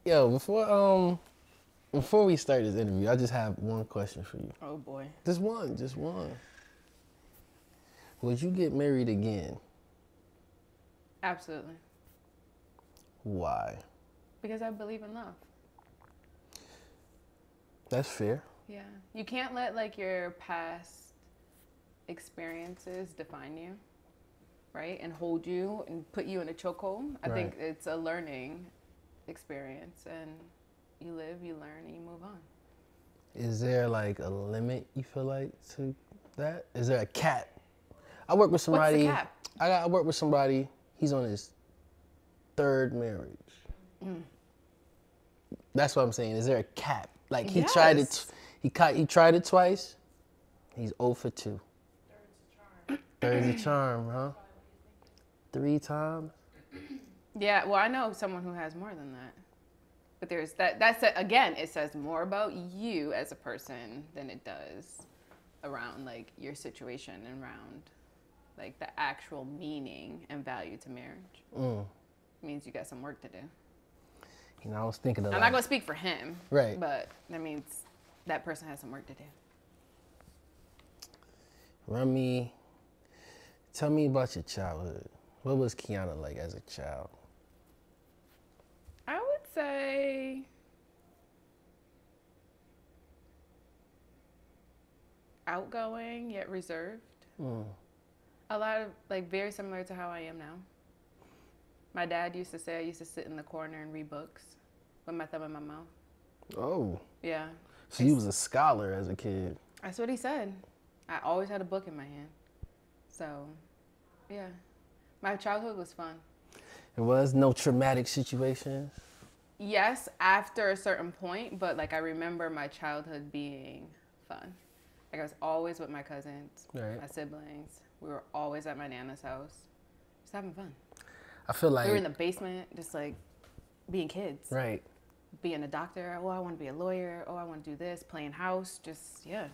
Yo, before we start this interview, I just have one question for you. Oh boy. Just one, just one. Would you get married again? Absolutely. Why? Because I believe in love. That's fair. Yeah. You can't let like your past experiences define you, right? And hold you and put you in a chokehold. I think it's a learning experience, and you live, you learn, and you move on. Is there like a limit you feel like to that? Is there a cap? I work with somebody. What's the cap? I work with somebody. He's on his third marriage. That's what I'm saying. Is there a cap? Like he tried it. He tried it twice. He's 0 for 2. Third's a charm, huh? 3 times. Yeah. Well, I know someone who has more than that. But there's that. Again, it says more about you as a person than it does around like your situation and around like the actual meaning and value to marriage. It means you got some work to do. You know, I was thinking of. I'm not gonna speak for him, right? But that means that person has some work to do. Tell me about your childhood. What was Kiana like as a child? I would say outgoing yet reserved. A lot of like very similar to how I am now. My dad used to say I used to sit in the corner and read books with my thumb in my mouth. Oh. Yeah. So you was a scholar as a kid. That's what he said. I always had a book in my hand. So, yeah. My childhood was fun. It was no traumatic situations? Yes, after a certain point, but like I remember my childhood being fun. Like I was always with my cousins, my siblings. We were always at my Nana's house. Just having fun. I feel like we were in the basement, just like being kids. Right. Being a doctor. Oh, I want to be a lawyer. Oh, I want to do this. Playing house. Just, yeah.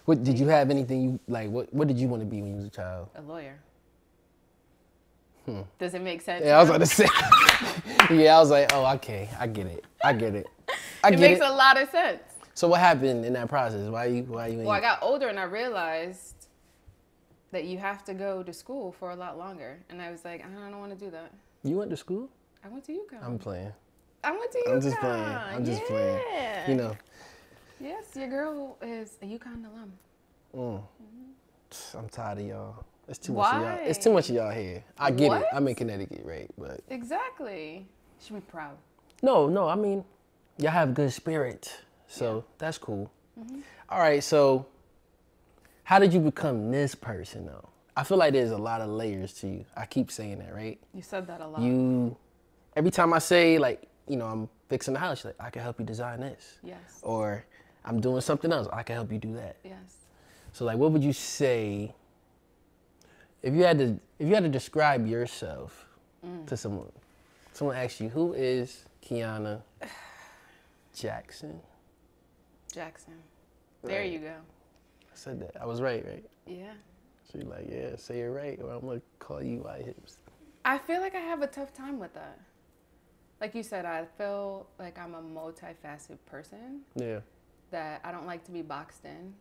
What did you have anything you like? What did you want to be when you was a child? A lawyer. Does it make sense? Yeah, I was about to say. Yeah, I was like, oh, okay, I get it. It makes a lot of sense. So what happened in that process? Why you? Well, I got older and I realized that you have to go to school for a lot longer, and I was like, I don't want to do that. You went to school? I went to UConn. I'm playing. I went to UConn. I'm just playing. I'm just playing. You know. Yes, your girl is a UConn alum. I'm tired of y'all. It's too Why? much of y'all. It's too much of y'all here. I get What? it. I'm in Connecticut, right? But exactly. You should be proud. No. I mean, y'all have good spirit, so that's cool. All right. So, how did you become this person, though? I feel like there's a lot of layers to you. I keep saying that, right? You said that a lot. Every time I say like, I'm fixing the house, you're like, I can help you design this. Yes. Or I'm doing something else. I can help you do that. Yes. So like, what would you say if you had to describe yourself to someone? Someone asks you, who is Kiana Jackson? Jackson. There you go. I said that. I was right? Yeah. She's like, yeah, say it right, or I'm gonna call you white hips. I feel like I have a tough time with that. Like you said, I feel like I'm a multifaceted person. Yeah. That I don't like to be boxed in.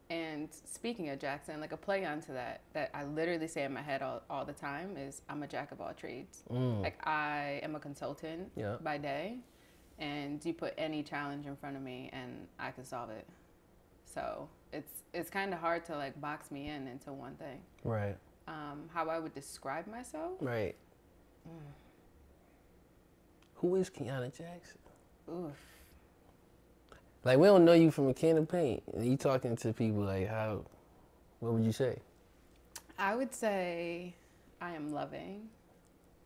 And speaking of Jackson, like a play onto that I literally say in my head all the time is I'm a jack of all trades. Like I am a consultant by day, and you put any challenge in front of me and I can solve it. So it's kind of hard to like box me into one thing. Right. How I would describe myself. Right. Who is Kiana Jackson? Oof. Like, we don't know you from a can of paint. And you talking to people like, what would you say? I would say I am loving,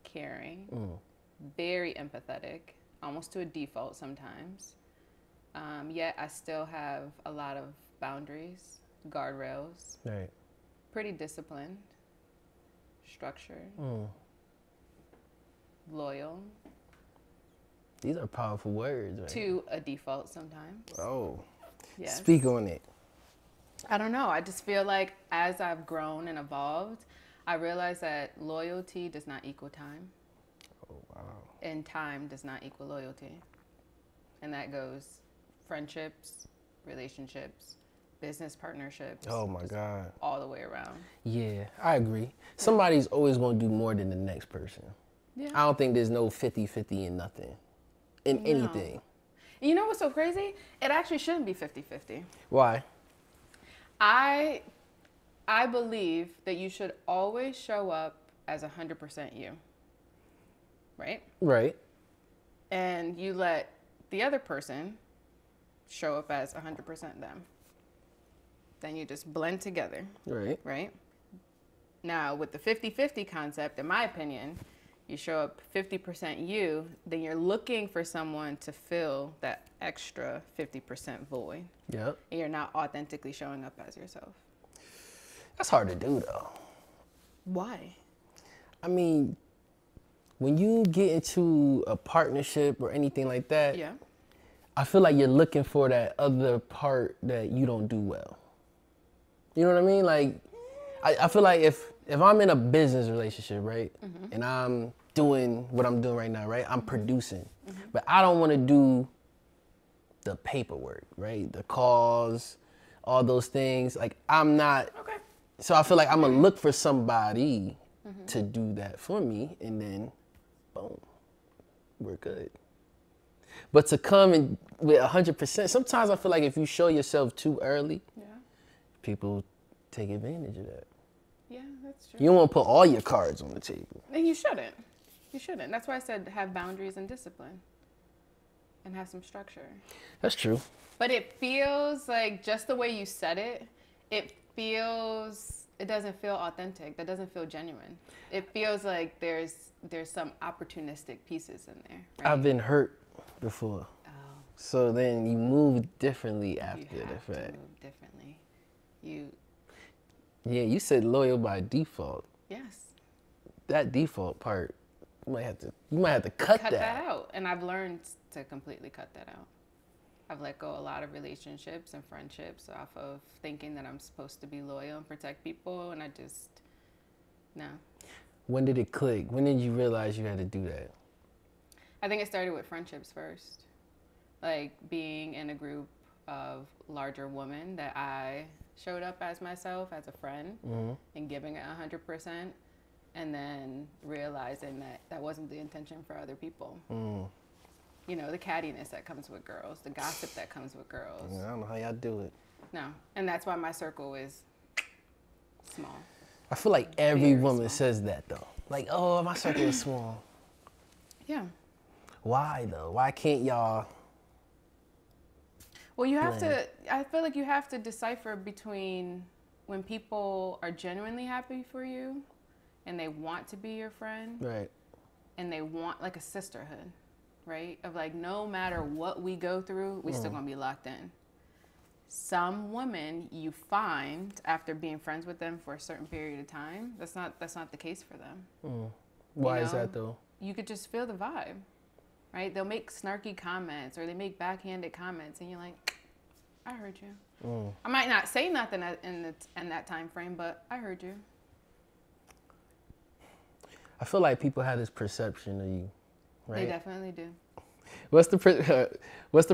caring, very empathetic, almost to a default sometimes. Yet I still have a lot of boundaries, guardrails. Right. Pretty disciplined, structured, loyal. These are powerful words, right? To a default sometimes. Oh. Yes. Speak on it. I don't know. I just feel like as I've grown and evolved, I realized that loyalty does not equal time. Oh, wow. And time does not equal loyalty. And that goes friendships, relationships, business partnerships. Oh my God. All the way around. Yeah, I agree. Somebody's always going to do more than the next person. Yeah. I don't think there's no 50-50 in nothing, in anything. You know what's so crazy? It actually shouldn't be 50-50. Why? I believe that you should always show up as 100% you. Right? Right. And you let the other person show up as 100% them. Then you just blend together. Right. Right? Now, with the 50-50 concept, in my opinion, you show up 50% you, then you're looking for someone to fill that extra 50% void. Yep. And you're not authentically showing up as yourself. That's hard to do, though. Why? I mean, when you get into a partnership or anything like that, Yeah. I feel like you're looking for that other part that you don't do well. You know what I mean? Like, I feel like if I'm in a business relationship, right, and I'm doing what I'm doing right now, right, I'm producing, but I don't want to do the paperwork, right, the calls, all those things. Like, I'm not. Okay. So I feel like I'm gonna look for somebody to do that for me, and then, boom, we're good. But to come in with 100%, sometimes I feel like if you show yourself too early, Yeah. people take advantage of that. Yeah, that's true. You don't want to put all your cards on the table. And you shouldn't. You shouldn't. That's why I said have boundaries and discipline. And have some structure. That's true. But it feels like just the way you said it, it doesn't feel authentic. That doesn't feel genuine. It feels like there's some opportunistic pieces in there. Right? I've been hurt before. Oh. So then you move differently after You the have to fact. move differently. Yeah, you said loyal by default. Yes. That default part, you might have to cut that out. And I've learned to completely cut that out. I've let go a lot of relationships and friendships off of thinking that I'm supposed to be loyal and protect people, and no. When did it click? When did you realize you had to do that? I think it started with friendships first. Like being in a group of larger women that I showed up as myself, as a friend, and giving it 100%, and then realizing that that wasn't the intention for other people. You know, the cattiness that comes with girls, the gossip that comes with girls. I don't know how y'all do it. No, and that's why my circle is small. I feel like every Very woman small. says that though. Like, oh, my circle is small. Yeah. Why though? Why can't y'all? Well, I feel like you have to decipher between when people are genuinely happy for you and they want to be your friend. Right. And they want like a sisterhood, right? Of like, no matter what we go through, we still gonna be locked in. Some women you find after being friends with them for a certain period of time, that's not the case for them. Why You is know? that though? You could just feel the vibe, right? They'll make snarky comments or they make backhanded comments, and you're like, I heard you. I might not say nothing in that time frame, but I heard you. I feel like people have this perception of you, right? They definitely do. What's the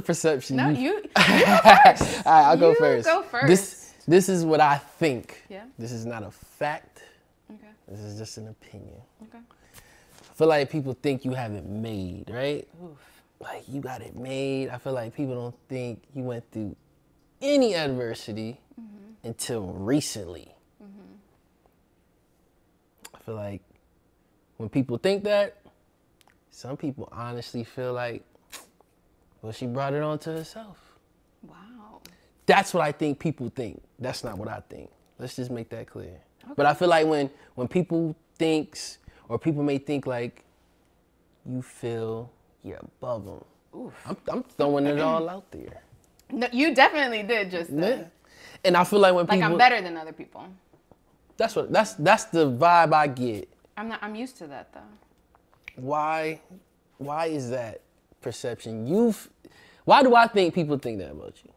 perception? No, you go first. All right, I'll go first. Go first. This is what I think. Yeah. This is not a fact. Okay. This is just an opinion. Okay. I feel like people think you have it made, right? Oof. Like you got it made. I feel like people don't think you went through any adversity until recently. I feel like when people think that, some people honestly feel like, well, she brought it on to herself. Wow. That's what I think people think. That's not what I think. Let's just make that clear. Okay. But I feel like when people thinks, or people may think like, you feel you're above them. Oof. I'm throwing it all out there. No, you definitely did just then. Yeah. And I feel like when people, Like I'm better than other people. That's the vibe I get. I'm used to that though. Why is that perception? Why do I think people think that about you?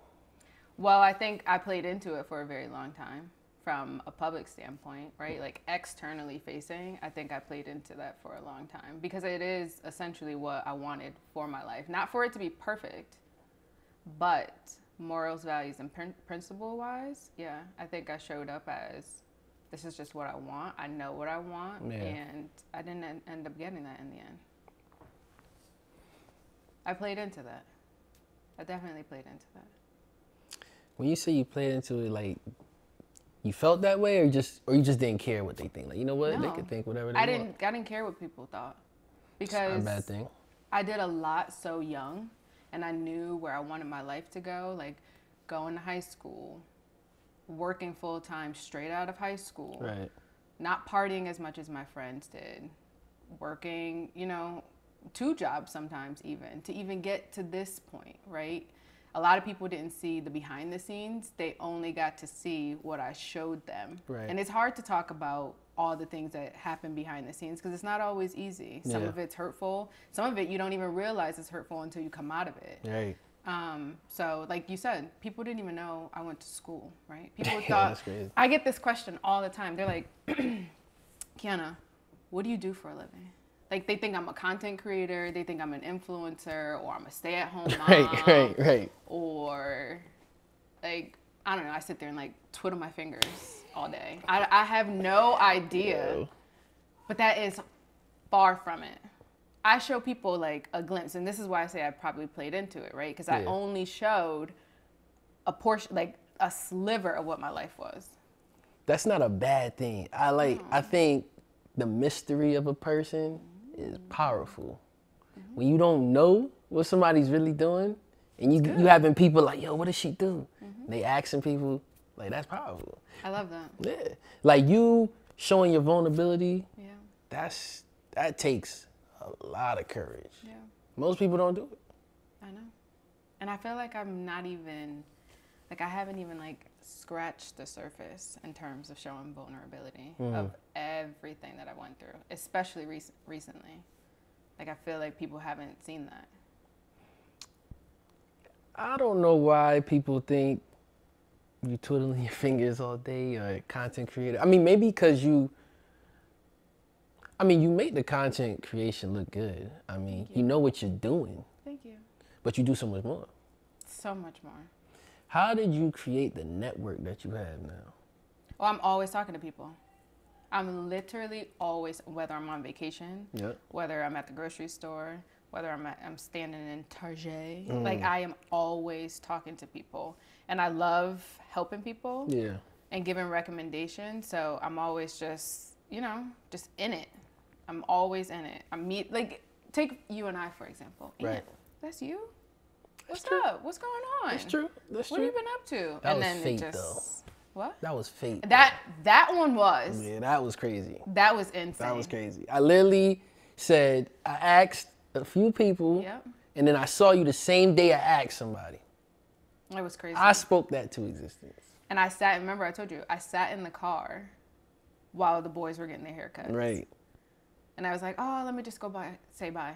Well, I think I played into it for a very long time. from a public standpoint, right? Like externally facing, I think I played into that for a long time because it is essentially what I wanted for my life. Not for it to be perfect, but morals, values, and principle wise, yeah, I think I showed up as this is just what I want. I know what I want, and I didn't end up getting that in the end. I played into that. I definitely played into that. When you say you played into it, like, you felt that way, or you just didn't care what they think? Like, you know what, they could think whatever they want. I didn't care what people thought because it's not a bad thing. I did a lot so young, and I knew where I wanted my life to go. Like going to high school, working full time straight out of high school, right? Not partying as much as my friends did, working, 2 jobs sometimes even to even get to this point, right? A lot of people didn't see the behind the scenes. They only got to see what I showed them. Right. And it's hard to talk about all the things that happen behind the scenes because it's not always easy. Some of it's hurtful. Some of it you don't even realize it's hurtful until you come out of it. Right. So like you said, people didn't even know I went to school, right? People thought, that's crazy. I get this question all the time. They're like, Kiana, what do you do for a living? Like, they think I'm a content creator, they think I'm an influencer, or I'm a stay-at-home mom. Right. Or, like, I don't know, I sit there and, like, twiddle my fingers all day. I have no idea, but that is far from it. I show people, like, a glimpse, and this is why I say I probably played into it, right? Because I only showed a portion, like, a sliver of what my life was. That's not a bad thing. I think the mystery of a person is powerful. When you don't know what somebody's really doing, and you having people like, yo, what does she do? They asking people, like, that's powerful. I love that. Yeah, like you showing your vulnerability. Yeah, that takes a lot of courage. Yeah, most people don't do it. I know, and I feel like I'm not even, like I haven't even like scratched the surface in terms of showing vulnerability of everything that I went through, especially recently. Like I feel like people haven't seen that. I don't know why people think you twiddling your fingers all day or a content creator. I mean, maybe because you make the content creation look good. I mean, you know what you're doing. Thank you. But you do so much more. So much more. How did you create the network that you have now? Well, I'm always talking to people. I'm literally always, whether I'm on vacation, whether I'm at the grocery store, whether I'm standing in Target, like I am always talking to people. And I love helping people and giving recommendations. So I'm always just, just in it. I'm always in it. Like, take you and I, for example. Right. That's you? What's up? What's going on? That's true. That's true. What have you been up to? That was fate, though. What? That was fate. That one was. Yeah, that was crazy. That was insane. That was crazy. I literally said, I asked a few people, and then I saw you the same day I asked somebody. It was crazy. I spoke that to existence. And I remember I told you, I sat in the car while the boys were getting their haircuts. Right. And I was like, oh, let me just go by, say bye.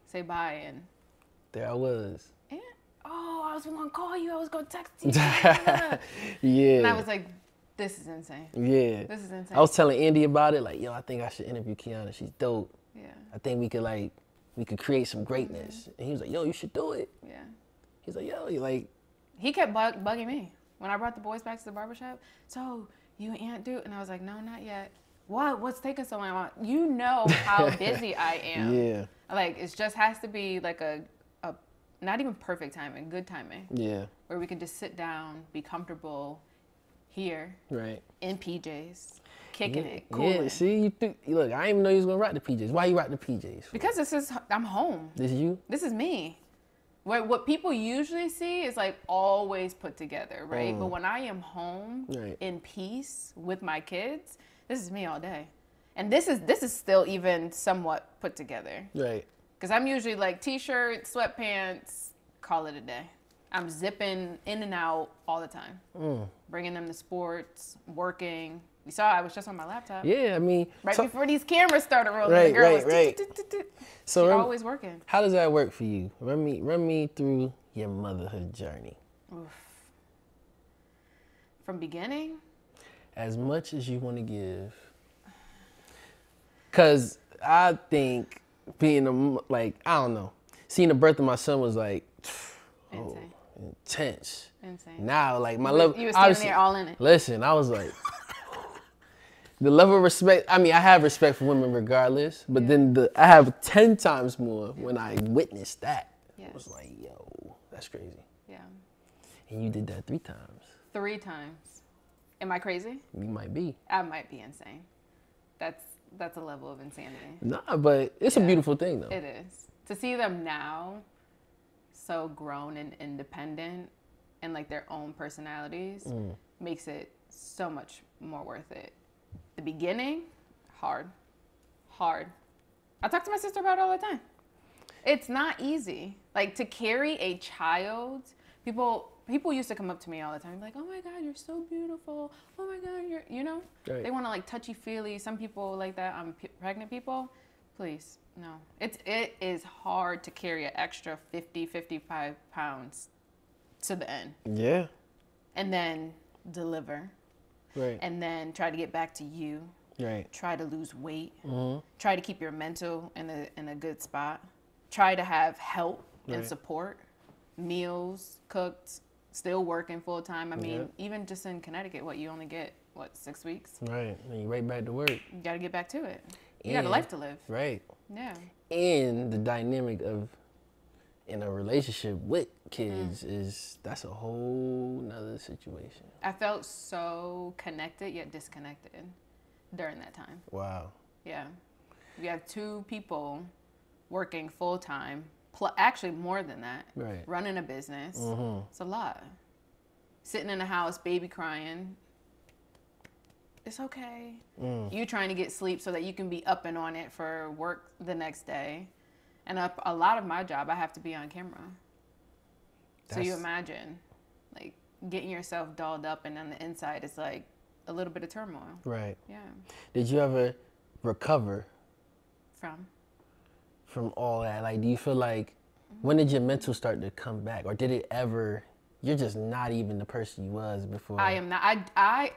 Say bye, and there I was. And, I was going to call you. I was going to text you. Yeah. And I was like, this is insane. Yeah. This is insane. I was telling Andy about it, like, yo, I think I should interview Kiana. She's dope. Yeah. I think we could create some greatness. And he was like, yo, you should do it. Yeah. He's like, yo, you like. He kept bugging me. When I brought the boys back to the barbershop, so you and Aunt do? And I was like, no, not yet. What? What's taking so long? You know how busy I am. Yeah. Like, it just has to be like a not even perfect timing, good timing. Yeah. Where we can just sit down, be comfortable here. Right. In PJs, kicking it, cooling. Yeah, see, look, I didn't even know you was going to rock the PJs. Why you rock the PJs? For? Because I'm home. This is you? This is me. What people usually see is like always put together, right? But when I am home in peace with my kids, this is me all day. And this is still even somewhat put together. Right. Because I'm usually like t-shirt, sweatpants, call it a day. I'm zipping in and out all the time. Bringing them to sports, working. You saw I was just on my laptop. Yeah, I mean. Right before these cameras started rolling, the girl was so always working. How does that work for you? Run me through your motherhood journey. Oof. From beginning? as much as you want to give. Because I think I don't know, seeing the birth of my son was like, Insane. Intense. Insane. Now, like, my love. You were standing there all in it. Listen, I was like, the level of respect, I mean, I have respect for women regardless, but then I have 10 times more when I witnessed that. Yes. I was like, yo, that's crazy. Yeah. And you did that 3 times. 3 times. Am I crazy? You might be. I might be insane. That's a level of insanity. Nah, but it's a beautiful thing, though. It is. To see them now so grown and independent and like their own personalities makes it so much more worth it. The beginning, hard. I talk to my sister about it all the time. It's not easy. Like, to carry a child, people used to come up to me all the time, like, oh my God, you're so beautiful. Oh my God, Right. They want to like touchy-feely. Some people like that on pregnant people. Please, no. It is hard to carry an extra 50, 55 pounds to the end. Yeah. And then deliver. Right. And then try to get back to you. Right. Try to lose weight. Try to keep your mental in a good spot. Try to have help and support. Meals cooked. Still working full time. I mean, even just in Connecticut, you only get 6 weeks? Right. And you right back to work. You got to get back to it. You got a life to live. Right. Yeah. And the dynamic of in a relationship with kids that's a whole nother situation. I felt so connected yet disconnected during that time. Wow. Yeah. You have 2 people working full time, actually more than that. Right. Running a business. It's a lot. Sitting in the house, baby crying. It's okay. You trying to get sleep so that you can be up and on it for work the next day. And a lot of my job, I have to be on camera. So you imagine, like, getting yourself dolled up and on the inside is like a little bit of turmoil. Right. Yeah. Did you ever recover from all that? Like, do you feel like, when did your mental start to come back? Or did it ever, you're just not even the person you was before? I am not.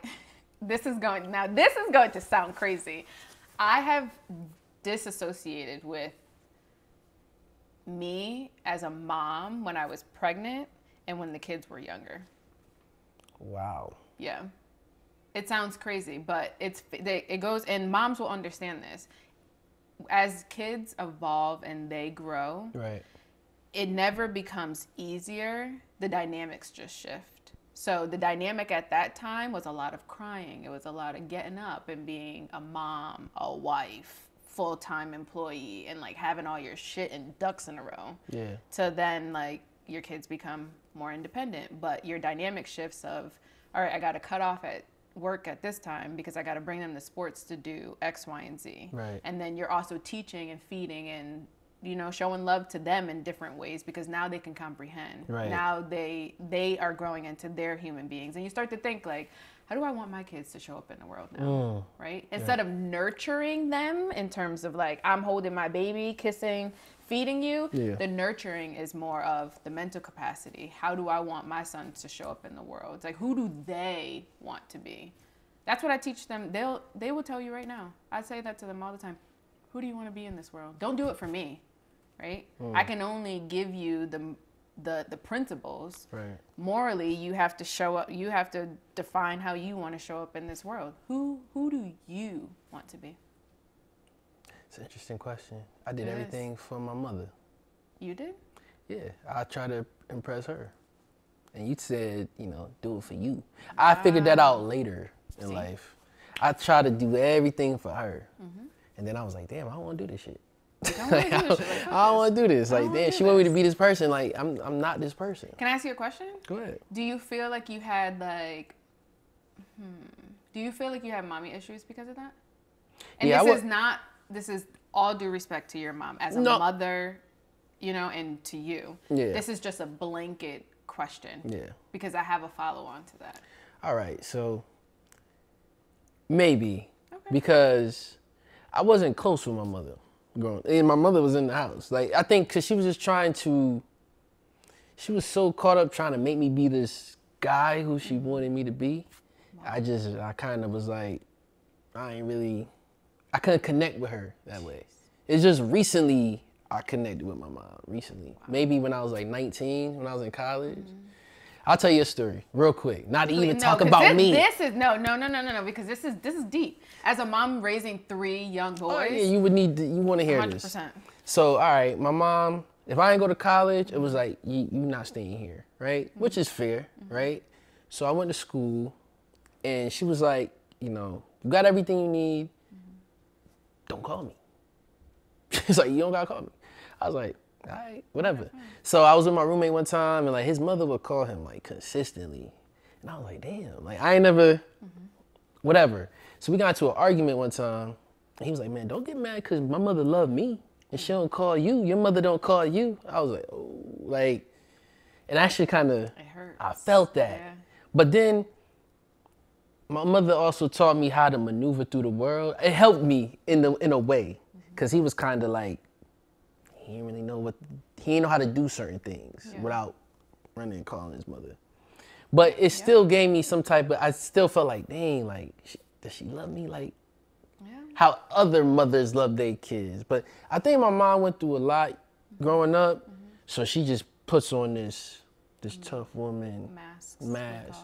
This is going to sound crazy. I have disassociated with me as a mom when I was pregnant and when the kids were younger. Wow. Yeah. It sounds crazy, but it goes, and moms will understand this. As kids evolve and they grow, right, it never becomes easier. The dynamics just shift. So the dynamic at that time was a lot of crying. It was a lot of getting up and being a mom, a wife, full-time employee, and like having all your shit and ducks in a row. Yeah. So then like your kids become more independent, but your dynamic shifts of, all right, I got to cut off at work at this time because I got to bring them to sports to do X, Y, and Z. Right. And then you're also teaching and feeding and, showing love to them in different ways because now they can comprehend. Right. Now they are growing into their human beings. And you start to think like, how do I want my kids to show up in the world now? Right? Instead of nurturing them in terms of like, I'm holding my baby, kissing, feeding you, the nurturing is more of the mental capacity. How do I want my sons to show up in the world? It's like, who do they want to be? That's what I teach them. They will tell you right now. I say that to them all the time. Who do you want to be in this world? Don't do it for me, right? I can only give you the principles. Right. Morally, you have to show up. You have to define how you want to show up in this world. Who do you want to be? It's an interesting question. I did everything for my mother. You did? Yeah, I tried to impress her. And you said, do it for you. I figured that out later in life. I tried to do everything for her. And then I was like, damn, I don't want to do this shit. I don't want to do this. Like, damn, she want me to be this person. Like, I'm not this person. Can I ask you a question? Go ahead. Do you feel like you had like, do you feel like you had mommy issues because of that? And this is all due respect to your mom as a mother, and to you. Yeah. This is just a blanket question. Yeah. Because I have a follow-on to that. All right, so maybe because I wasn't close with my mother growing, and my mother was in the house. Like, I think because she was just she was so caught up trying to make me be this guy who she wanted me to be. Wow. I kind of was like, I couldn't connect with her that way. It's just recently I connected with my mom, recently. Wow. Maybe when I was like 19, when I was in college. Mm-hmm. I'll tell you a story real quick. Not even talk about me. This is no, because this is deep. As a mom raising 3 young boys. Oh, yeah, you want to hear 100%. This. So, all right, my mom, if I didn't go to college, it was like, you not staying here, right? Mm-hmm. Which is fair, right? So I went to school, and she was like, you got everything you need. Don't call me. She's like, you don't gotta call me. I was like, all right, whatever. So I was with my roommate one time, and like his mother would call him like consistently, and I was like, damn, like I ain't never, whatever. So we got into an argument one time, and he was like, man, don't get mad because my mother loved me, and she don't call you. Your mother don't call you. I was like, oh, like, and that shit kind of, I felt that. Yeah. But then my mother also taught me how to maneuver through the world. It helped me in a way, because he was kind of like, he didn't really know he didn't know how to do certain things without running and calling his mother. But it still gave me some type of, I still felt like, dang, like, does she love me like how other mothers love their kids? But I think my mom went through a lot growing up, so she just puts on this tough woman mask.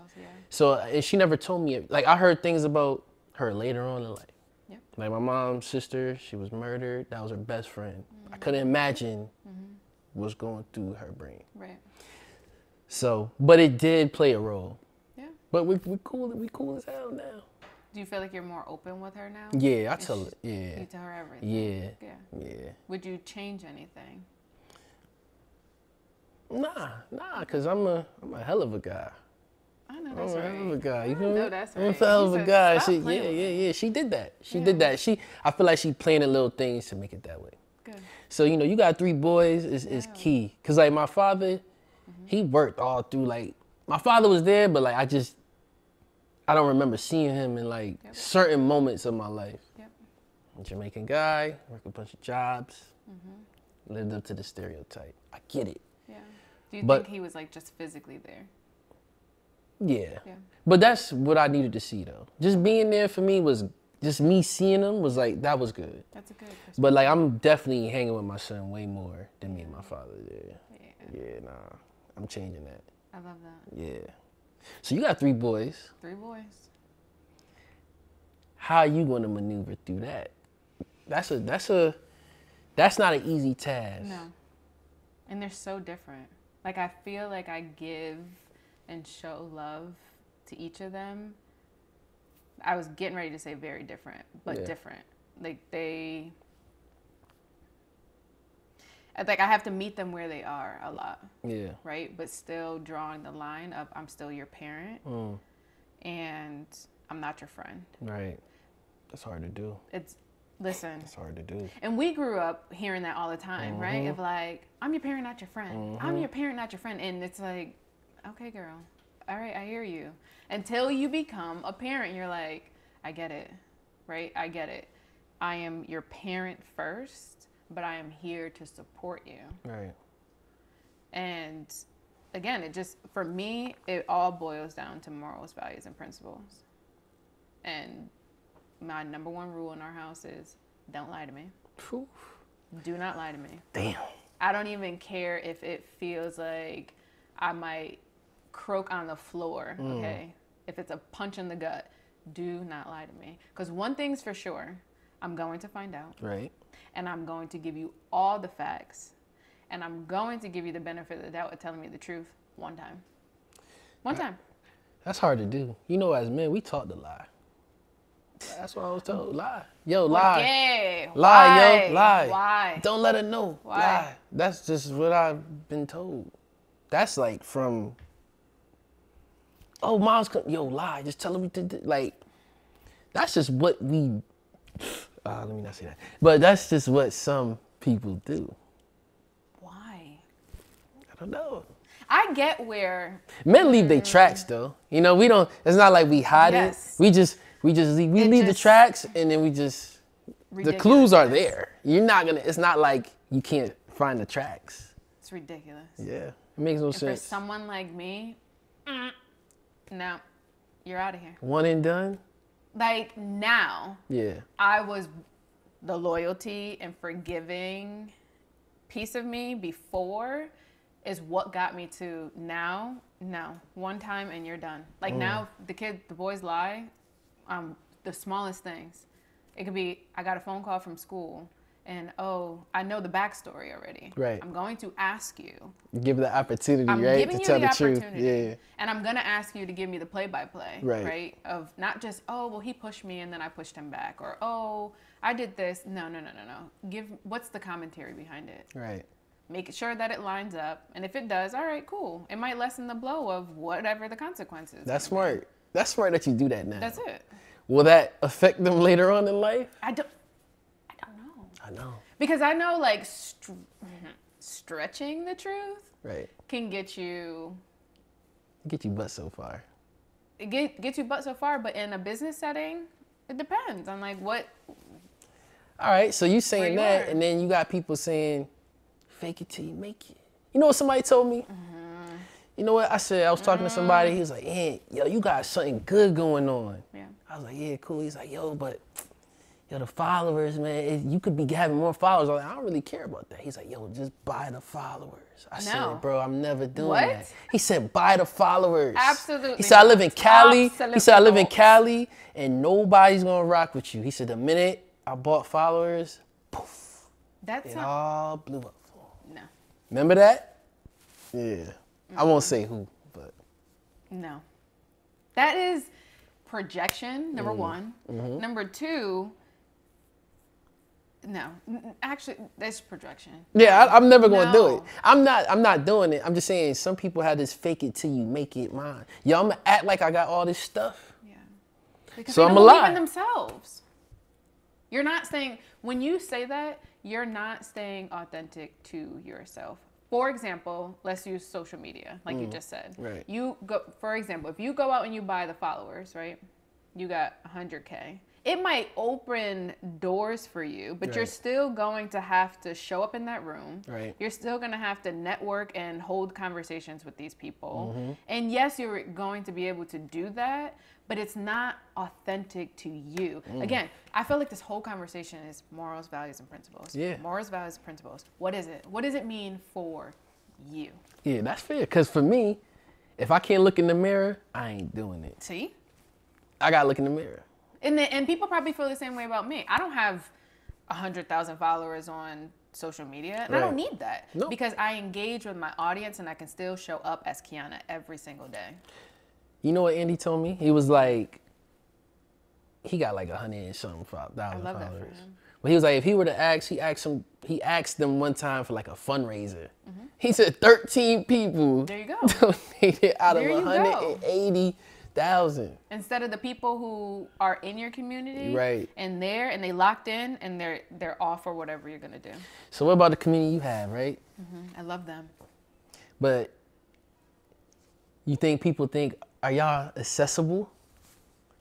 So, and she never told me, like, I heard things about her later on in life. Yep. Like my mom's sister, she was murdered. That was her best friend. I couldn't imagine what's going through her brain. Right. So, but it did play a role. Yeah. But we cool as hell now. Do you feel like you're more open with her now? Yeah, I tell her. Yeah. You tell her everything. Yeah. Yeah. Would you change anything? Nah, cause I'm a hell of a guy. I know that's right. I'm a hell of a guy. You feel me? I know that's right. I'm a hell of a guy. She did that. She did that. I feel like she planted little things to make it that way. Good. So, you got 3 boys is key. Cause like my father, he worked all through, like, my father was there, but like I don't remember seeing him in like certain moments of my life. Yep. A Jamaican guy, worked a bunch of jobs, lived up to the stereotype. I get it. Yeah. Do you think he was like just physically there? Yeah. But that's what I needed to see though. Just being there for me was, just me seeing him was like, that was good. That's a good perspective. But like, I'm definitely hanging with my son way more than me and my father did. Yeah, nah. I'm changing that. I love that. Yeah. So you got 3 boys. 3 boys. How are you going to maneuver through that? That's not an easy task. No. And they're so different. Like, I feel like I give and show love to each of them. I was getting ready to say very different, but different. Like, I have to meet them where they are a lot. Yeah. Right? But still drawing the line of, I'm still your parent. And I'm not your friend. Right. That's hard to do. Listen. It's hard to do. And we grew up hearing that all the time, right? Of like, I'm your parent, not your friend. I'm your parent, not your friend. And it's like, okay, girl. All right, I hear you. Until you become a parent, you're like, I get it, right? I get it. I am your parent first, but I am here to support you. Right. And again, for me, it all boils down to morals, values, and principles. And my number 1 rule in our house is, don't lie to me. Oof. Do not lie to me. Damn. I don't even care if it feels like I might croak on the floor, okay? If it's a punch in the gut, do not lie to me. Because one thing's for sure, I'm going to find out. Right. And I'm going to give you all the facts. And I'm going to give you the benefit of the doubt of telling me the truth one time. One time. That's hard to do. As men, we taught to lie. That's what I was told. Lie. Yo, lie. Okay. Lie, yo. Lie. Why? Don't let her know. Why? Lie. That's just what I've been told. That's like from, mom's coming. Yo, lie. Just tell her we did. Like, that's just what we, let me not say that. But that's just what some people do. Why? I don't know. I get where. Men leave their tracks though. We don't, it's not like we hide it. We leave the tracks, and then ridiculous. The clues are there. You're not gonna, it's not like you can't find the tracks. It's ridiculous. Yeah, it makes no sense. For someone like me, no. you're out of here. One and done? Like now, Yeah. I was the loyalty and forgiving piece of me before is what got me to now. No, one time and you're done. Like now, the boys lie. The smallest things. It could be, I got a phone call from school and, oh, I know the backstory already. Right. I'm going to ask you. Give the opportunity, I'm right? giving To you tell the the truth. opportunity. Yeah. And I'm going to ask you to give me the play-by-play. Right. Of not just, oh, well, he pushed me and then I pushed him back. Or, oh, I did this. No. What's the commentary behind it? Right. Make sure that it lines up. And if it does, all right, cool. It might lessen the blow of whatever the consequences. That's smart. That's smart that you do that now. That's it. Will that affect them later on in life? I don't know. I know. Because I know, like, stretching the truth Right. can get you but so far. Get you but so far. But in a business setting, it depends on like what. All right, so you saying you that, are. and then you got people saying, "Fake it till you make it." You know what somebody told me? You know what I said? I was talking to somebody. He was like, "Yeah, yo, you got something good going on." Yeah. I was like, "Yeah, cool." He's like, "Yo, but yo, the followers, man, you could be having more followers." I was like, "I don't really care about that." He's like, "Yo, just buy the followers." I said, "Bro, I'm never doing What? that." He said, "Buy the followers." Absolutely He said, "I live in not. Cali." He Absolutely said, "I live in not. Cali, and nobody's gonna rock with you." He said, "The minute I bought followers, poof, That's it not, all blew up." no, Remember that? Yeah. I won't say who, but no. That is projection. Number one. Number two. No, actually, that's projection. yeah, I'm never gonna do No. it. I'm not doing it. I'm just saying some people have this fake it till you make it mine. Yo, I'm gonna act like I got all this stuff. Yeah. Because So they I'm don't a believe lie. in themselves. You're not saying, when you say that, you're not staying authentic to yourself. For example, let's use social media, like you just said. Right. You go, for example, if you go out and you buy the followers, right? You got 100K. It might open doors for you, but you're Right. still going to have to show up in that room. Right. You're still going to have to network and hold conversations with these people. And yes, you're going to be able to do that, but it's not authentic to you. Again, I feel like this whole conversation is morals, values, and principles. Yeah. Morals, values, and principles. What is it? What does it mean for you? Yeah, that's fair. Cause for me, if I can't look in the mirror, I ain't doing it. See? I gotta look in the mirror. And people probably feel the same way about me. I don't have 100,000 followers on social media, and I don't Right. need that No. because I engage with my audience and I can still show up as Kiana every single day. You know what Andy told me? He was like, he got like 100 and something thousand I love that followers. for him. But he was like, if he were to ask, he asked them one time for like a fundraiser. He said 13 people There you go. donated out There you of go. 180,000. Instead of the people who are in your community, Right. and they locked in and they're off for whatever you're gonna do. So what about the community you have, right? I love them. But you think people think, are y'all accessible?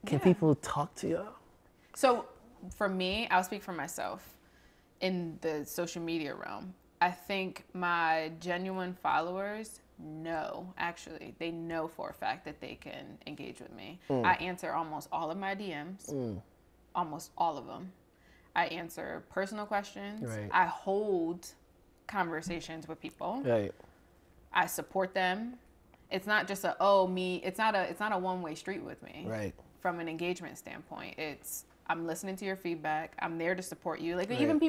Can people talk to y'all? So for me, I'll speak for myself in the social media realm. I think my genuine followers know, actually, they know for a fact that they can engage with me. I answer almost all of my DMs, almost all of them. I answer personal questions. Right. I hold conversations with people. Right. I support them. It's not just it's not a one-way street with me. Right. From an engagement standpoint, it's I'm listening to your feedback. I'm there to support you. Like Right. even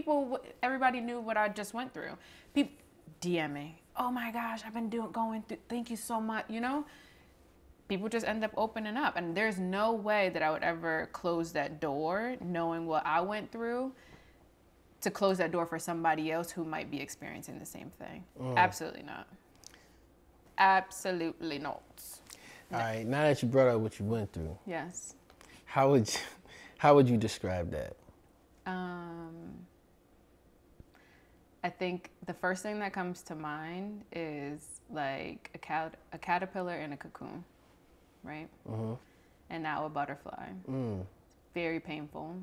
everybody knew what I just went through. People DM me. Oh my gosh, I've been going through. Thank you so much. You know, people just end up opening up, and there's no way that I would ever close that door, knowing what I went through, to close that door for somebody else who might be experiencing the same thing. Absolutely not. Absolutely not. All right. Now that you brought up what you went through, Yes. how would you describe that? I think the first thing that comes to mind is like a caterpillar in a cocoon, right? And now a butterfly. Very painful,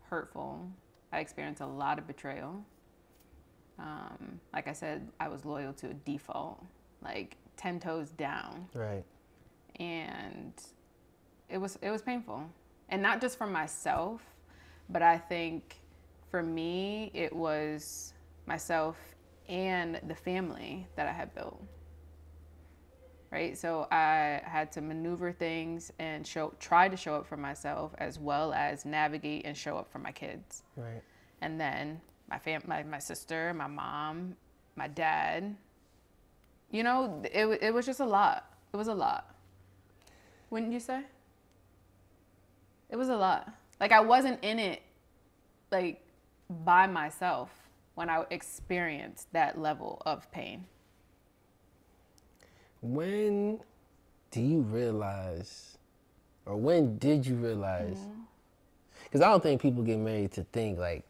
hurtful. I experienced a lot of betrayal. Like I said, I was loyal to a default, like 10 toes down. Right. And it was painful. And not just for myself, but I think for me, it was myself and the family that I had built. Right? So I had to maneuver things and try to show up for myself, as well as navigate and show up for my kids. Right. And then my sister, my mom, my dad. You know, it was just a lot. It was a lot. Wouldn't you say? It was a lot. Like, I wasn't in it, like, by myself when I experienced that level of pain. When do you realize, or when did you realize? Because I don't think people get married to think like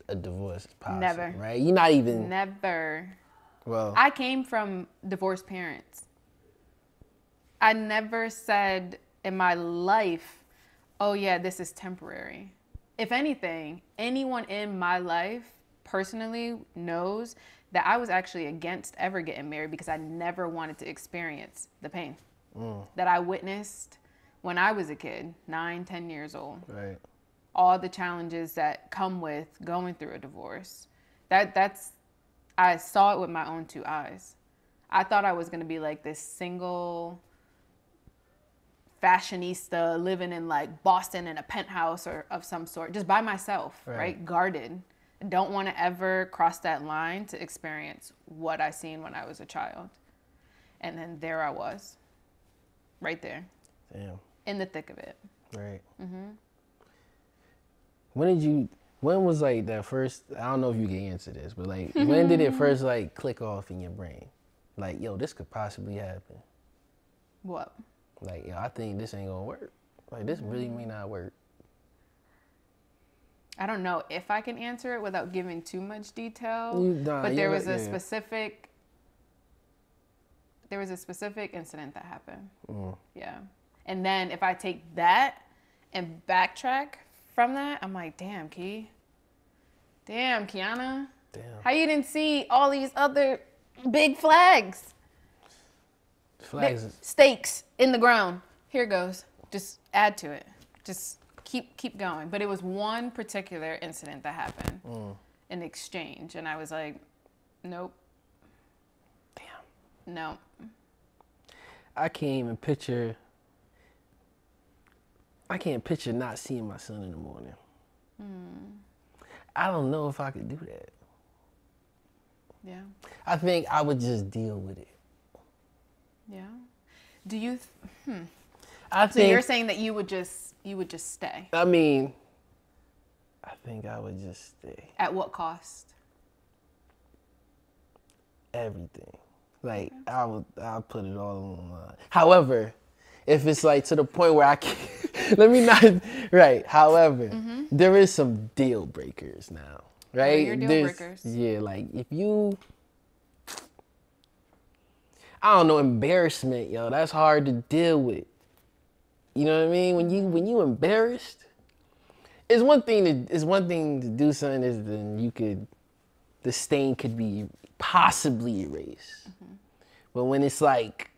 a divorce is possible. Never. Right? You're not even. Never. Well, I came from divorced parents. I never said in my life, oh yeah, this is temporary. If anything, anyone in my life personally knows that I was actually against ever getting married because I never wanted to experience the pain that I witnessed when I was a kid, 9, 10 years old. right. All the challenges that come with going through a divorce. I saw it with my own 2 eyes. I thought I was going to be like this single fashionista living in like Boston in a penthouse or of some sort, just by myself, right? Guarded. Don't want to ever cross that line to experience what I seen when I was a child. And then there I was, right there. Damn. In the thick of it. Right. When was like that first, I don't know if you can answer this, but like, when did it first like click off in your brain? Like, yo, this could possibly happen. What? Like, yo, I think this ain't gonna work. Like, this really may not work. I don't know if I can answer it without giving too much detail, but there was a specific incident that happened. Yeah. And then if I take that and backtrack from that, I'm like, damn, Key. Damn, Kiana. Damn. How you didn't see all these other big flags? Stakes in the ground. Here goes. Just add to it. Just keep going. But it was one particular incident that happened in exchange. And I was like, nope. Damn. No. I can't picture not seeing my son in the morning. I don't know if I could do that. Yeah. I think I would just deal with it. Yeah. Do you? I So think, you're saying that you would just stay? I mean, I think I would just stay. At what cost? Everything. Like, I'll put it all on the line. However, if it's like to the point where I can't, let me not, right. However, there is some deal breakers now, right? What are your deal breakers? Yeah, like if you, I don't know, embarrassment, yo, that's hard to deal with. You know what I mean? When you embarrassed, it's one thing to do something is then the stain could be possibly erased. But when it's like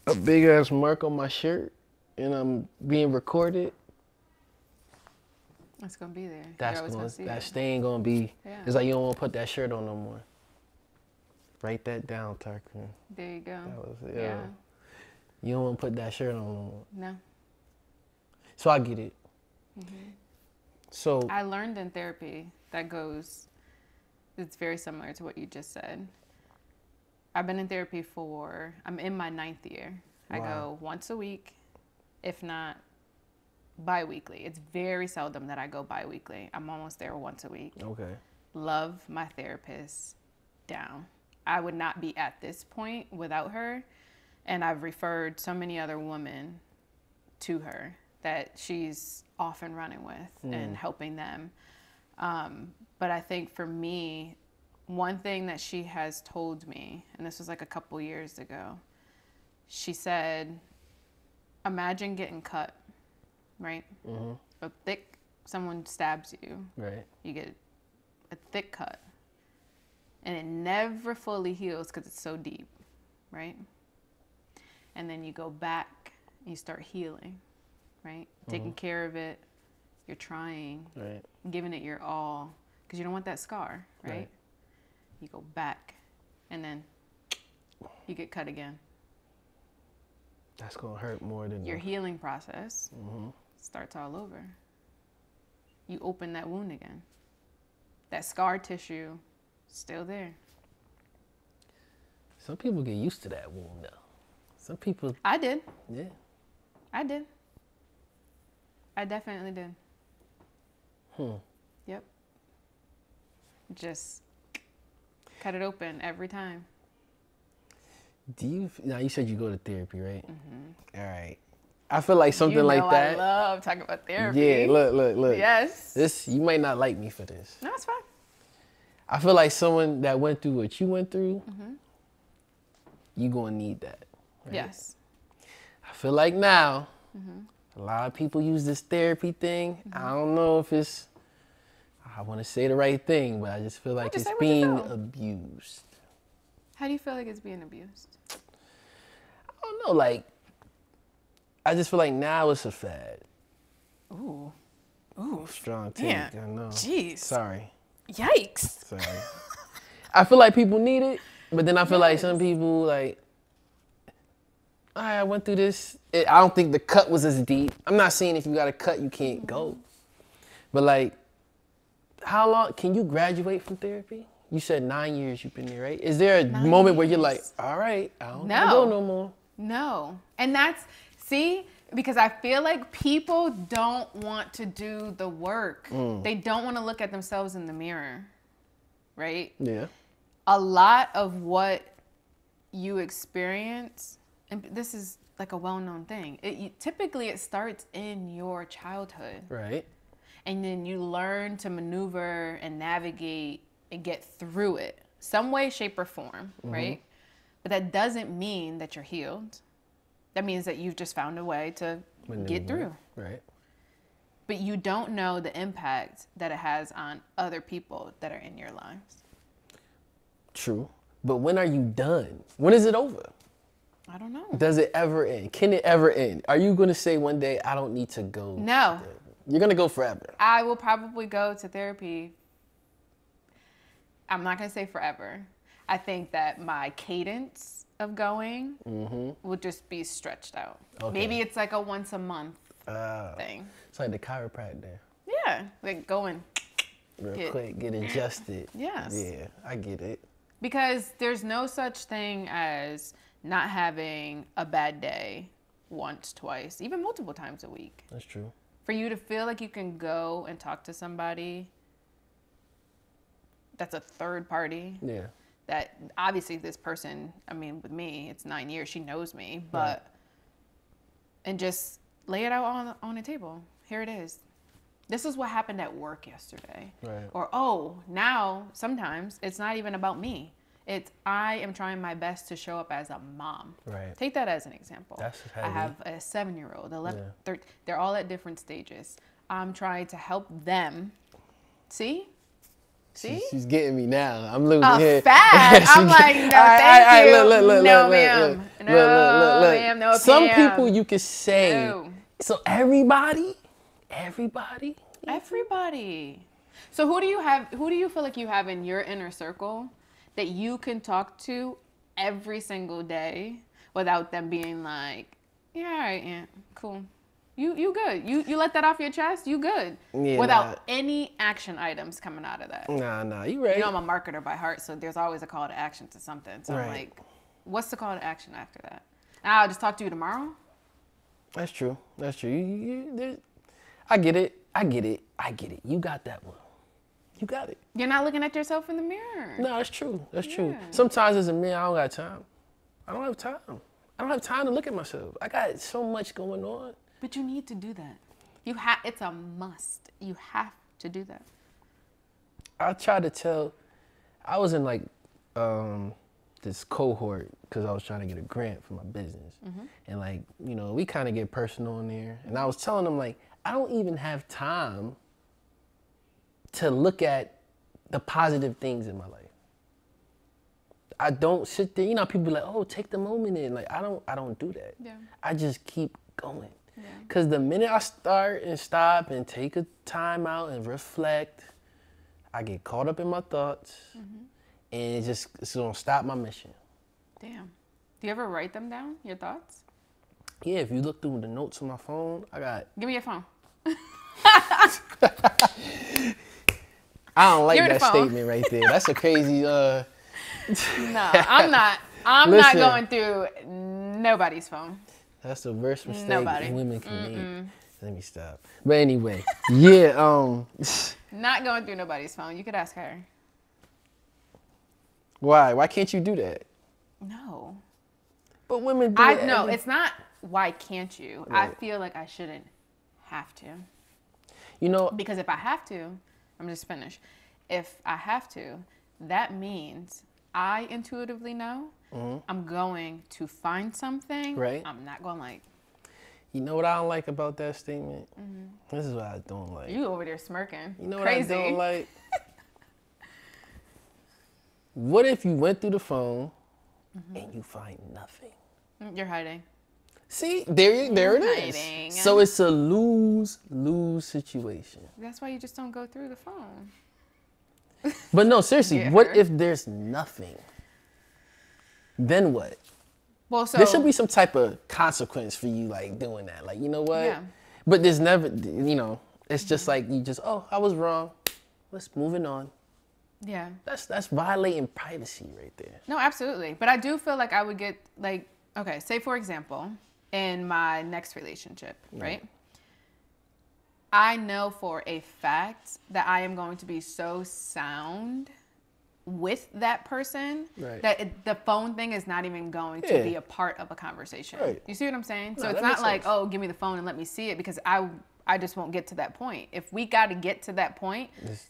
a big ass mark on my shirt and I'm being recorded, It's gonna be there. that stain gonna be. Yeah. It's like you don't want to put that shirt on no more. Write that down, Tarquin. There you go. That was, yeah. You don't want to put that shirt on no more. No. So I get it. So I learned in therapy it's very similar to what you just said. I've been in therapy I'm in my 9th year. Wow. I go once a week, if not bi-weekly. It's very seldom that I go bi-weekly. I'm almost there once a week. Okay. Love my therapist down. I would not be at this point without her. And I've referred so many other women to her that she's often running with and helping them. But I think for me, one thing that she has told me, and this was like a couple years ago, she said, imagine getting cut, right? Someone stabs you. Right. You get a thick cut. And it never fully heals because it's so deep, right? And then you go back, and you start healing. right? Taking care of it. You're trying, Right. giving it your all, because you don't want that scar, right? You go back, and then you get cut again. That's gonna hurt more than Your healing process starts all over. You open that wound again. That scar tissue, still there. Some people get used to that wound though. Some people. I did. Yeah. I did. I definitely did. Yep. Just cut it open every time. Do you? Now you said you go to therapy, right? All right. I feel like something like that. I love talking about therapy. Yeah. Look. Yes. This, you might not like me for this. No, it's fine. I feel like someone that went through what you went through, you gonna need that. Right? Yes. I feel like now, a lot of people use this therapy thing. I don't know if it's, I want to say the right thing, but I just feel like it's being abused. How do you feel like it's being abused? I don't know, like, I just feel like now it's a fad. Ooh. Strong take, Yeah. I know. Jeez. Sorry. Yikes. Sorry. I feel like people need it, but then I feel like some people, like, all right, I went through this. I don't think the cut was as deep. I'm not saying if you got a cut, you can't go. But, like, how long, can you graduate from therapy? You said 9 years you've been there, right? Is there a moment where you're like, all right, I don't want to go no more? No. And that's, see, because I feel like people don't want to do the work. They don't want to look at themselves in the mirror, right? Yeah. A lot of what you experience, and this is like a well-known thing, typically it starts in your childhood. Right. And then you learn to maneuver and navigate and get through it, some way, shape, or form, right? But that doesn't mean that you're healed. That means that you've just found a way to get through. Right. But you don't know the impact that it has on other people that are in your lives. True. But when are you done? When is it over? I don't know. Does it ever end? Can it ever end? Are you going to say one day, I don't need to go? No. You're going to go forever. I will probably go to therapy. I'm not going to say forever. I think that my cadence of going will just be stretched out. Okay. Maybe it's like a once a month thing. It's like the chiropractor. Yeah, like going real quick, get adjusted. Yes. Yeah, I get it. Because there's no such thing as not having a bad day once, twice, even multiple times a week. That's true. For you to feel like you can go and talk to somebody that's a third party. Yeah. That obviously this person, I mean, with me, it's 9 years, she knows me, but, and just lay it out on the table. Here it is. This is what happened at work yesterday. Right. Or, oh, now sometimes it's not even about me. It's I am trying my best to show up as a mom. Right. Take that as an example. That's heavy. I have a 7-year-old, 11, 13, they're all at different stages. I'm trying to help them. See? She's getting me now. I'm losing here. Fat. I'm like, no, thank you. No, ma'am. No, ma'am. No, some people you could say. No. So everybody. So who do you have? Who do you feel like you have in your inner circle that you can talk to every single day without them being like, yeah, all right, yeah, cool. You good. You let that off your chest, you good. Yeah, without any action items coming out of that. Nah, you right. You know I'm a marketer by heart, so there's always a call to action to something. So I'm like, what's the call to action after that? I'll just talk to you tomorrow? That's true. I get it. You got that one. You got it. You're not looking at yourself in the mirror. No, that's true. That's true. Sometimes as a man, I don't got time. I don't have time to look at myself. I got so much going on. But you need to do that. It's a must. You have to do that. I try to tell, I was in like this cohort because I was trying to get a grant for my business. And like, you know, we kind of get personal in there. And I was telling them like, I don't even have time to look at the positive things in my life. I don't sit there, you know, people be like, oh, take the moment in. Like, I don't do that. Yeah. I just keep going. Because the minute I start and stop and take a time out and reflect, I get caught up in my thoughts, and it's going to stop my mission. Damn. Do you ever write them down, your thoughts? Yeah, if you look through the notes on my phone, I got... Give me your phone. I don't like that statement right there. That's a crazy... No, I'm not. I'm not going through nobody's phone. That's the worst mistake women can make. Let me stop. But anyway, yeah. Not going through nobody's phone. You could ask her. Why? Why can't you do that? No. But women do it. No, it's not why can't you. Right. I feel like I shouldn't have to. You know. Because if I have to, I'm just finished. If I have to, that means I intuitively know I'm going to find something. Right. I'm not going like. You know what I don't like about that statement? This is what I don't like. You over there smirking. You know Crazy. what I don't like? What if you went through the phone and you find nothing? You're hiding. See, there it is. Hiding. So it's a lose-lose situation. That's why you just don't go through the phone. But no, seriously, what if there's nothing? Then what? Well, so there should be some type of consequence for you, like, doing that. Like, you know what? Yeah. But there's never, it's just like, I was wrong. Let's moving on. Yeah. That's violating privacy right there. No, absolutely. But I do feel like I would get, like, okay, say, for example, in my next relationship, right? I know for a fact that I am going to be so sound with that person that the phone thing is not even going to be a part of a conversation. Right. You see what I'm saying? So it's not like, oh, give me the phone and let me see it, because I just won't get to that point. If we got to get to that point, just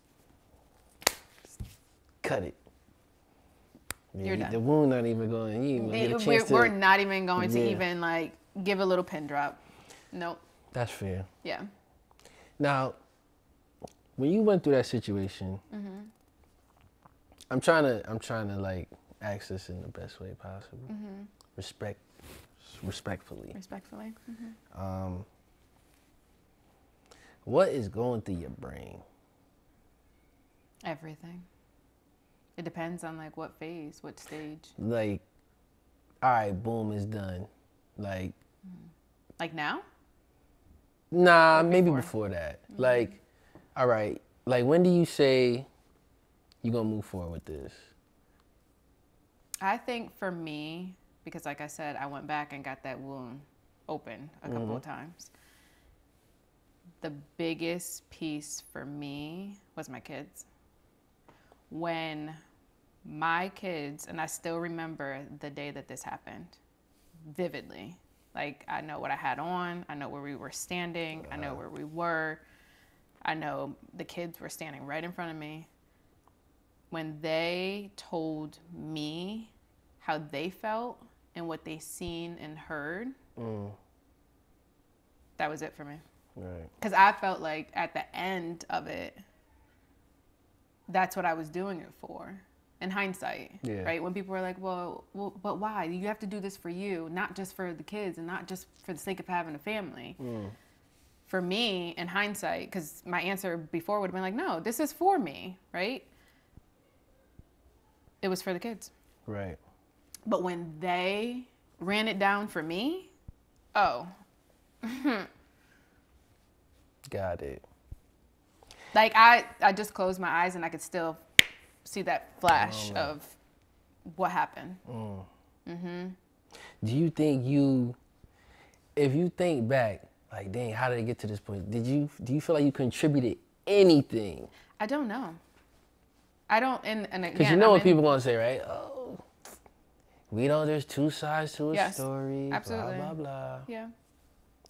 cut it. You're done. The wound not even going. You even get a chance we're not even going to even like give a little pin drop. Nope. That's fair. Yeah. Now, when you went through that situation, I'm trying to like ask this in the best way possible. Respectfully. Respectfully. What is going through your brain? Everything. It depends on like what phase, what stage. Like, all right, boom, it's done. Like now? Nah, maybe before that. Like, all right, like when do you say you're gonna move forward with this? I think for me, because like I said, I went back and got that wound open a couple of times. The biggest piece for me was my kids. When my kids, and I still remember the day that this happened vividly. Like, I know what I had on. I know where we were standing. I know where we were. I know the kids were standing right in front of me. When they told me how they felt and what they seen and heard, that was it for me. Right. Because I felt like at the end of it, that's what I was doing it for. In hindsight, right? When people were like, well, but why? You have to do this for you, not just for the kids and not just for the sake of having a family. For me, in hindsight, because my answer before would have been like, no, this is for me, right? It was for the kids. Right. But when they ran it down for me, oh. Got it. Like, I just closed my eyes and I could still see that flash of what happened. Do you think if you think back, like, dang, how did it get to this point? Do you feel like you contributed anything? I don't know. I don't, and again, because you know what people gonna say, right? Oh, we know there's two sides to a story. Absolutely. Blah blah blah. Yeah.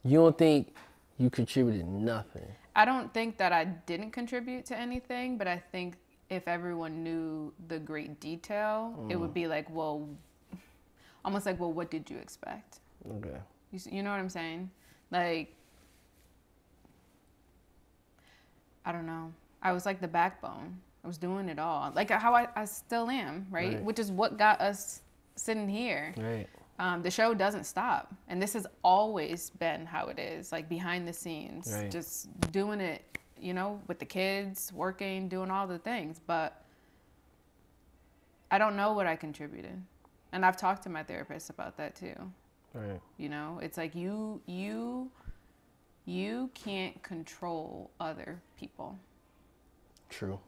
You don't think you contributed nothing? I don't think that I didn't contribute to anything, but I think if everyone knew the great detail, it would be like, well, almost like, well, what did you expect? Okay. You know what I'm saying? Like, I don't know. I was like the backbone. I was doing it all. Like how I still am, right? Which is what got us sitting here. Right. The show doesn't stop. And this has always been how it is, like behind the scenes, Right. just doing it, you know, with the kids, working, doing all the things. But I don't know what I contributed. And I've talked to my therapist about that too. Right. You know, it's like you can't control other people. True.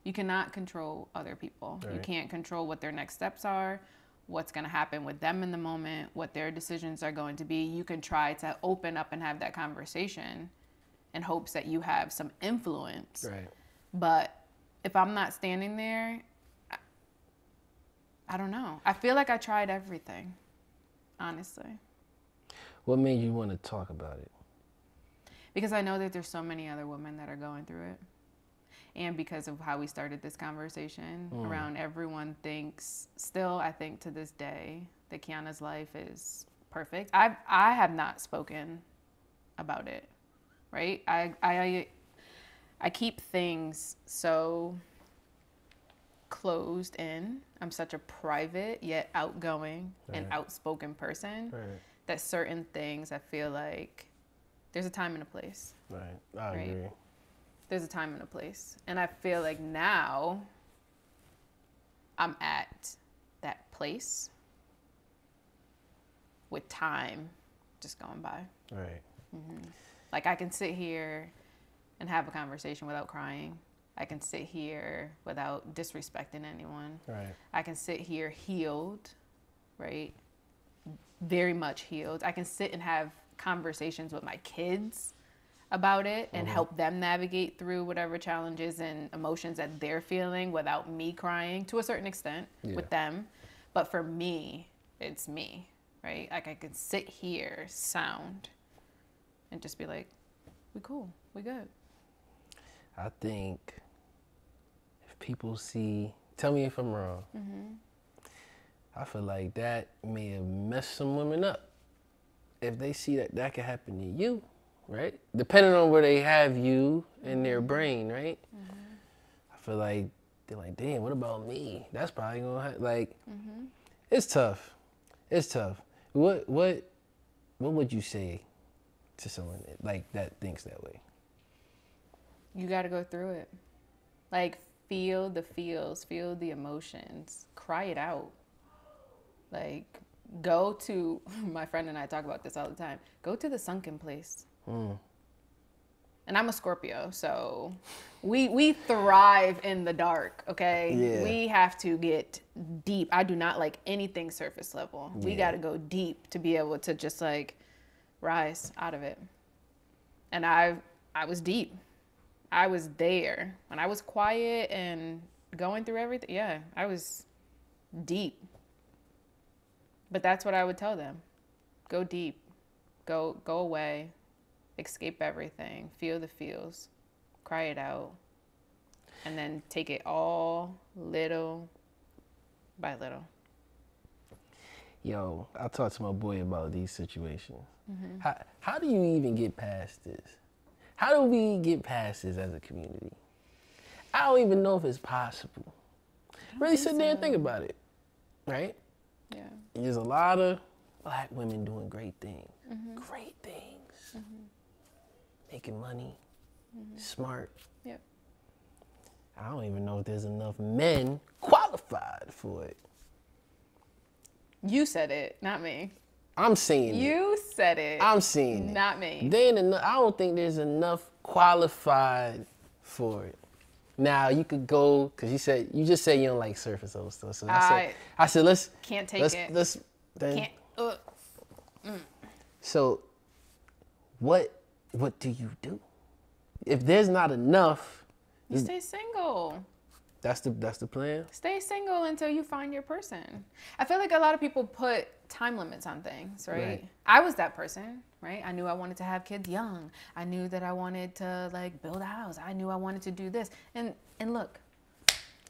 You cannot control other people. Right. You can't control what their next steps are, what's going to happen with them in the moment, what their decisions are going to be. You can try to open up and have that conversation in hopes that you have some influence. Right. But if I'm not standing there, I don't know. I feel like I tried everything, honestly. What made you want to talk about it? Because I know that there's so many other women that are going through it. And because of how we started this conversation around everyone thinks, still I think to this day, that Kiana's life is perfect. I have not spoken about it, right? I keep things so closed in. I'm such a private yet outgoing and outspoken person that certain things I feel like there's a time and a place. Right. I agree. There's a time and a place. And I feel like now I'm at that place with time just going by. Right. Like I can sit here and have a conversation without crying. I can sit here without disrespecting anyone. Right. I can sit here healed, right? Very much healed. I can sit and have conversations with my kids about it and help them navigate through whatever challenges and emotions that they're feeling without me crying to a certain extent with them. But for me, it's me, right? Like I can sit here, sound, and just be like, we cool, we good. I think if people see, tell me if I'm wrong, I feel like that may have messed some women up. If they see that that could happen to you, right? Depending on where they have you in their brain, right? I feel like they're like, damn, what about me? That's probably gonna happen. Like, it's tough. It's tough. What would you say to someone that thinks that way? You got to go through it. Like, feel the feels, feel the emotions, cry it out. Like, go to, my friend and I talk about this all the time, go to the sunken place. And I'm a Scorpio, so we thrive in the dark, okay? Yeah. We have to get deep. I do not like anything surface level. We got to go deep to be able to just like rise out of it. And I was deep. I was there. When I was quiet and going through everything, yeah, I was deep. But that's what I would tell them. Go deep. Go away. Escape everything. Feel the feels. Cry it out. And then take it all little by little. Yo, I talked to my boy about these situations. How do you even get past this? How do we get past this as a community? I don't even know if it's possible. Really sit there and think about it, right? Yeah. There's a lot of black women doing great things. Great things. Making money. Smart. Yep. I don't even know if there's enough men qualified for it. You said it, not me. I'm saying it. You said it. I'm saying it. Not me. I don't think there's enough qualified for it. Now you could go, cause you just said you don't like surface level stuff. So I said let's can't take let's, it. Let's then. Can't. So what do you do? If there's not enough, You stay single. That's the plan. Stay single until you find your person. I feel like a lot of people put time limits on things, right? I was that person, right? I knew I wanted to have kids young. I knew that I wanted to like build a house. I knew I wanted to do this. And look.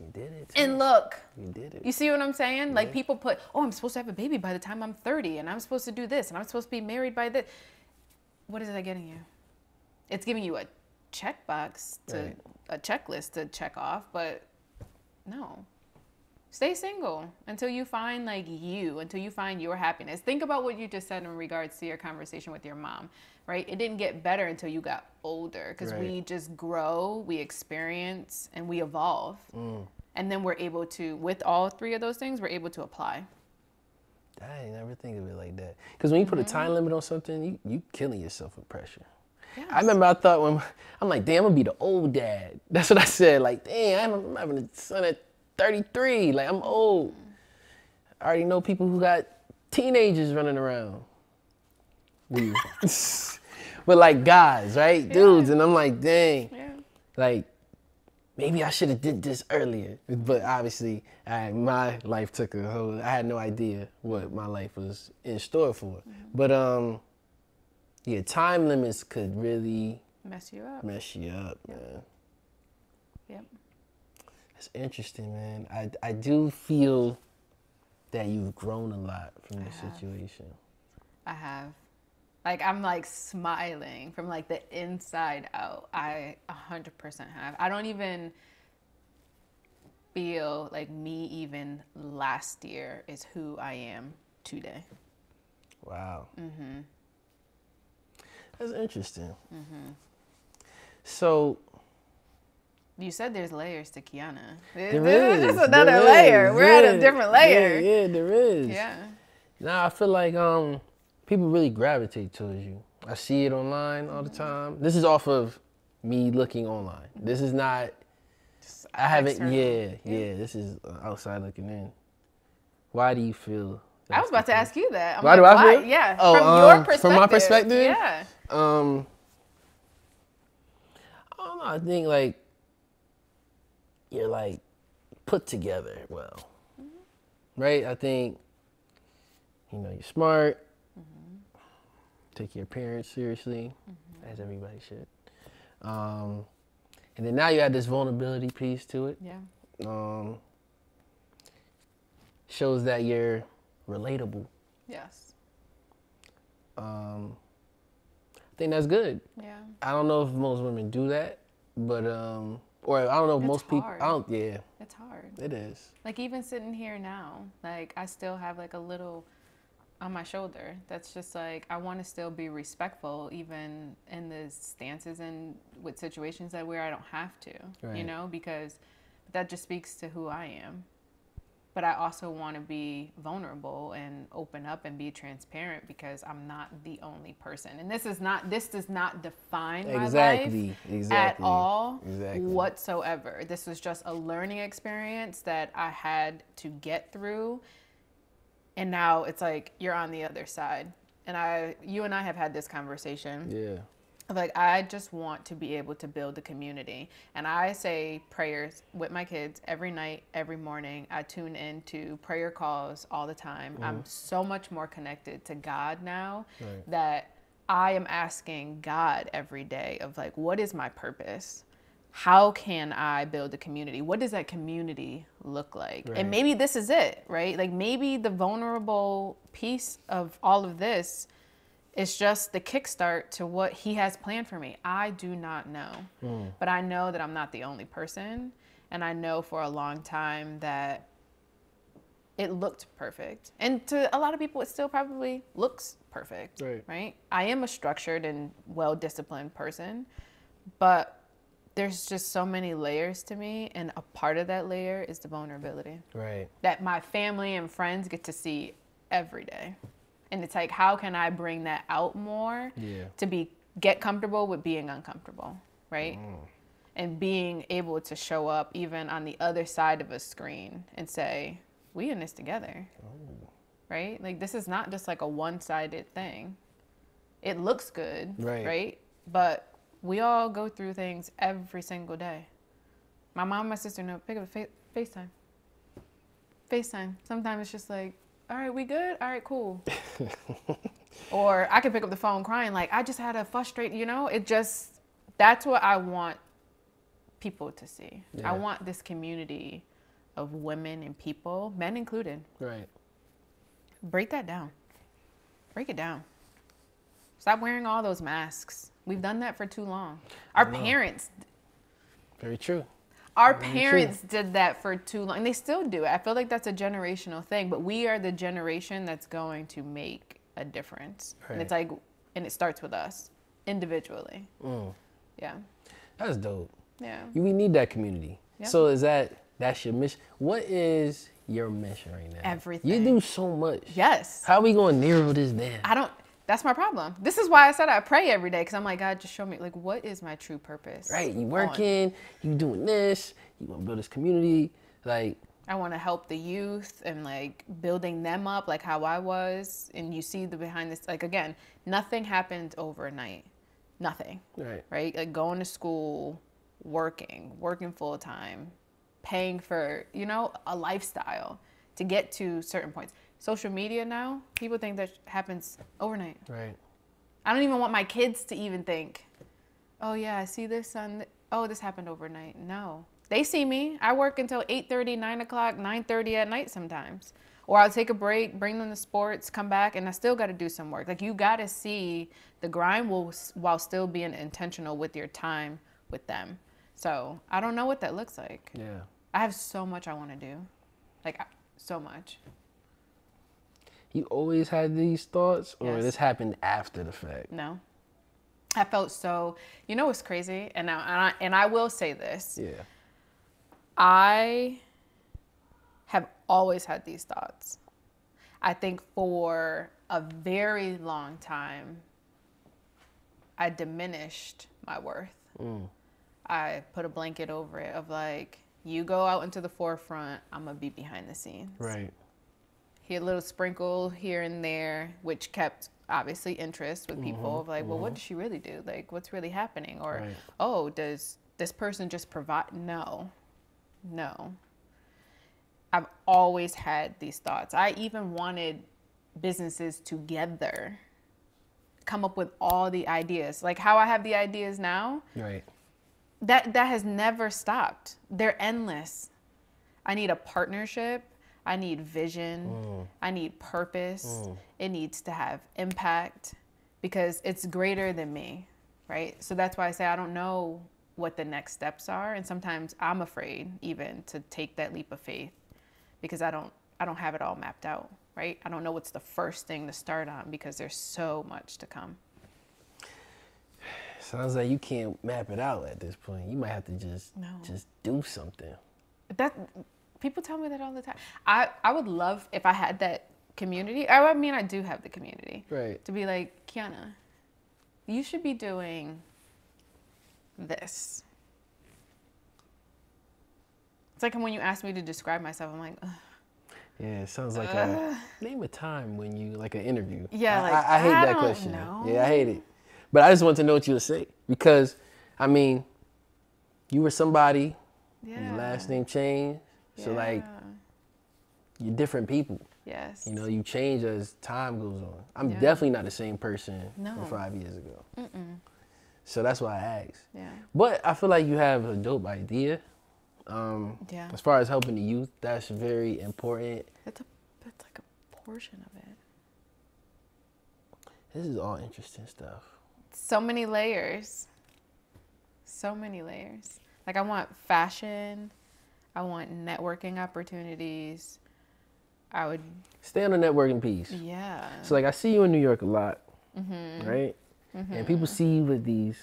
You did it. And look. You did it. You see what I'm saying? Yeah. Like people put, oh, I'm supposed to have a baby by the time I'm 30 and I'm supposed to do this and I'm supposed to be married by this. What is that getting you? It's giving you a checkbox a checklist to check off, but no. Stay single until you find like you, until you find your happiness. Think about what you just said in regards to your conversation with your mom, right? It didn't get better until you got older because we just grow, we experience, and we evolve. And then we're able to, with all three of those things, we're able to apply. I ain't never think of it like that. Because when you put a time limit on something, you killing yourself with pressure. Yes. I remember I thought when, I'm like, damn, I'm gonna be the old dad. That's what I said. Like, damn, I'm having a son at 33. Like, I'm old. I already know people who got teenagers running around. Weird. But like guys, right? Yeah. Dudes. And I'm like, dang. Yeah. Like, maybe I should have did this earlier. But obviously, my life took a whole, I had no idea what my life was in store for. But yeah, time limits could really mess you up, man. Yep. That's interesting, man. I do feel that you've grown a lot from this situation. I have. Like, I'm like smiling from like the inside out. I 100% have. I don't even feel like me even last year is who I am today. Wow. That's interesting. So, you said there's layers to Kiana. There's another layer. We're at a different layer. Yeah, there is. Yeah. Nah, I feel like people really gravitate towards you. I see it online all the time. This is off of me looking online. This is not. I haven't. Yeah. This is outside looking in. Why do you feel? I was about to ask you that. Why do I feel? Yeah. Oh, from your perspective. From my perspective. Yeah. I don't know. I think like you're like put together well, right? I think you're smart. Take your parents seriously, as everybody should. And then now you add this vulnerability piece to it. Yeah. Shows that you're relatable. Yes. I think that's good. Yeah. I don't know if most women do that, but or I don't know if most people. Yeah. It's hard. It is. Like even sitting here now, like I still have like a little on my shoulder. That's just like I want to still be respectful, even in the stances and with situations where I don't have to. Right. Because that just speaks to who I am. But I also want to be vulnerable and open up and be transparent because I'm not the only person. And this does not define my life at all whatsoever. This was just a learning experience that I had to get through. And now it's like you're on the other side. And you and I have had this conversation. Yeah. Like, I just want to be able to build a community. And I say prayers with my kids every night, every morning. I tune into prayer calls all the time. I'm so much more connected to God now that I am asking God every day of like, what is my purpose? How can I build a community? What does that community look like? Right. And maybe this is it, right? Like maybe the vulnerable piece of all of this is just the kickstart to what he has planned for me. I do not know. But I know that I'm not the only person. And I know for a long time that it looked perfect. And to a lot of people, it still probably looks perfect, right? I am a structured and well-disciplined person, but there's just so many layers to me. And a part of that layer is the vulnerability. Right. That my family and friends get to see every day. And it's like, how can I bring that out more to get comfortable with being uncomfortable, right? And being able to show up even on the other side of a screen and say, we in this together, right? Like this is not just like a one-sided thing. It looks good, right? But we all go through things every single day. My mom and my sister know, pick up FaceTime. FaceTime. Sometimes it's just like, all right, we good? All right, cool. Or I could pick up the phone crying like, I just had a frustrated, that's what I want people to see. Yeah. I want this community of women and people, men included. Right. Break that down. Break it down. Stop wearing all those masks. We've done that for too long. Our parents. Very true. Our parents did that for too long. And they still do it. I feel like that's a generational thing. But we are the generation that's going to make a difference. Right. And it's like, and it starts with us individually. Yeah. That's dope. Yeah. We need that community. Yep. So that's your mission? What is your mission right now? Everything. You do so much. Yes. How are we going to narrow this down? That's my problem. This is why I said I pray every day, because I'm like, God, just show me, like, what is my true purpose? Right. You working, you doing this, you want to build this community. Like, I want to help the youth and, like, building them up like how I was. And you see the behind this, like, again, nothing happened overnight. Nothing. Right? Like, going to school, working full time, paying for, a lifestyle to get to certain points. Social media now, people think that happens overnight. Right. I don't even want my kids to even think, oh yeah, I see this this happened overnight. No. They see me. I work until 8:30, 9 o'clock, 9:30 at night sometimes. Or I'll take a break, bring them to sports, come back, and I still got to do some work. Like, you got to see the grind while still being intentional with your time with them. So I don't know what that looks like. Yeah. I have so much I want to do. Like, so much. You always had these thoughts, or Yes. this happened after the fact? No. I felt so, what's crazy? And I will say this. Yeah. I have always had these thoughts. I think for a very long time, I diminished my worth. I put a blanket over it of like, you go out into the forefront, I'm going to be behind the scenes. Right. Here, a little sprinkle here and there, which kept obviously interest with people of like, well, what does she really do? Like, what's really happening? Or, oh, does this person just provide? No. I've always had these thoughts. I even wanted businesses together, come up with all the ideas. Like how I have the ideas now. Right. That has never stopped. They're endless. I need a partnership. I need vision. I need purpose. It needs to have impact because it's greater than me, right? So that's why I say I don't know what the next steps are. And sometimes I'm afraid even to take that leap of faith because I don't have it all mapped out, right? I don't know what's the first thing to start on because there's so much to come. Sounds like you can't map it out at this point. You might have to just do something. People tell me that all the time. I would love if I had that community. I mean, I do have the community. Right. To be like, Kiana, you should be doing this. It's like when you ask me to describe myself, I'm like, ugh. Yeah, it sounds like name a time when you, like an interview. Yeah, I hate that question. Know. Yeah, I hate it. But I just want to know what you would say. Because, I mean, you were somebody, your last name changed. So, like, you're different people. Yes. You know, you change as time goes on. I'm definitely not the same person from 5 years ago. So that's why I asked. Yeah. But I feel like you have a dope idea. As far as helping the youth, that's very important. That's like a portion of it. This is all interesting stuff. So many layers. So many layers. Like, I want fashion. I want networking opportunities. I would stay on the networking piece. Yeah. So, like, I see you in New York a lot, right? And people see you with these.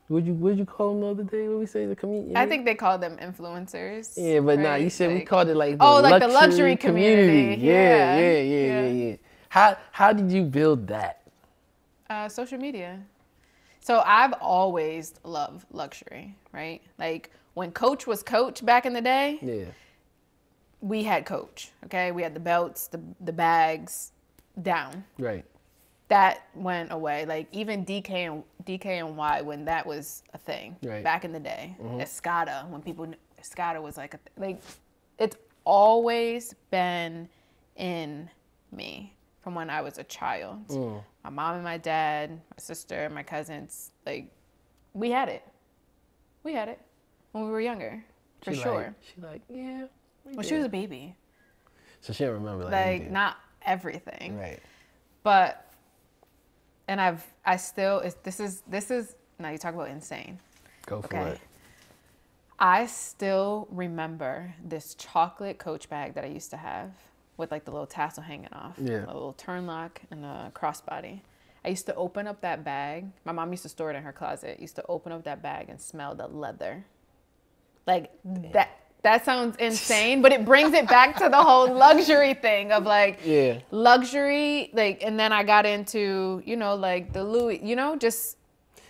What did you call them the other day when we say the community? I think they call them influencers. Yeah, but nah, you said like, we called it like the the luxury community. Yeah. How did you build that? Social media. So I've always loved luxury, right? Like when Coach was Coach back in the day, we had Coach, okay? We had the belts, the bags down. Right. That went away. Like even DKNY when that was a thing back in the day. Escada, when people knew Escada was like it's always been in me from when I was a child. My mom and my dad, my sister, my cousins, like we had it. We had it when we were younger, for sure. She was a baby. So she don't remember like not everything. Right. But and this is now you talk about insane. Go for it. I still remember this chocolate Coach bag that I used to have with like the little tassel hanging off. Yeah. A little turn lock and a crossbody. I used to open up that bag. My mom used to store it in her closet. Used to open up that bag and smell the leather. Like that sounds insane, but it brings it back to the whole luxury thing of like luxury. Like, and then I got into, you know, like the Louis, you know, just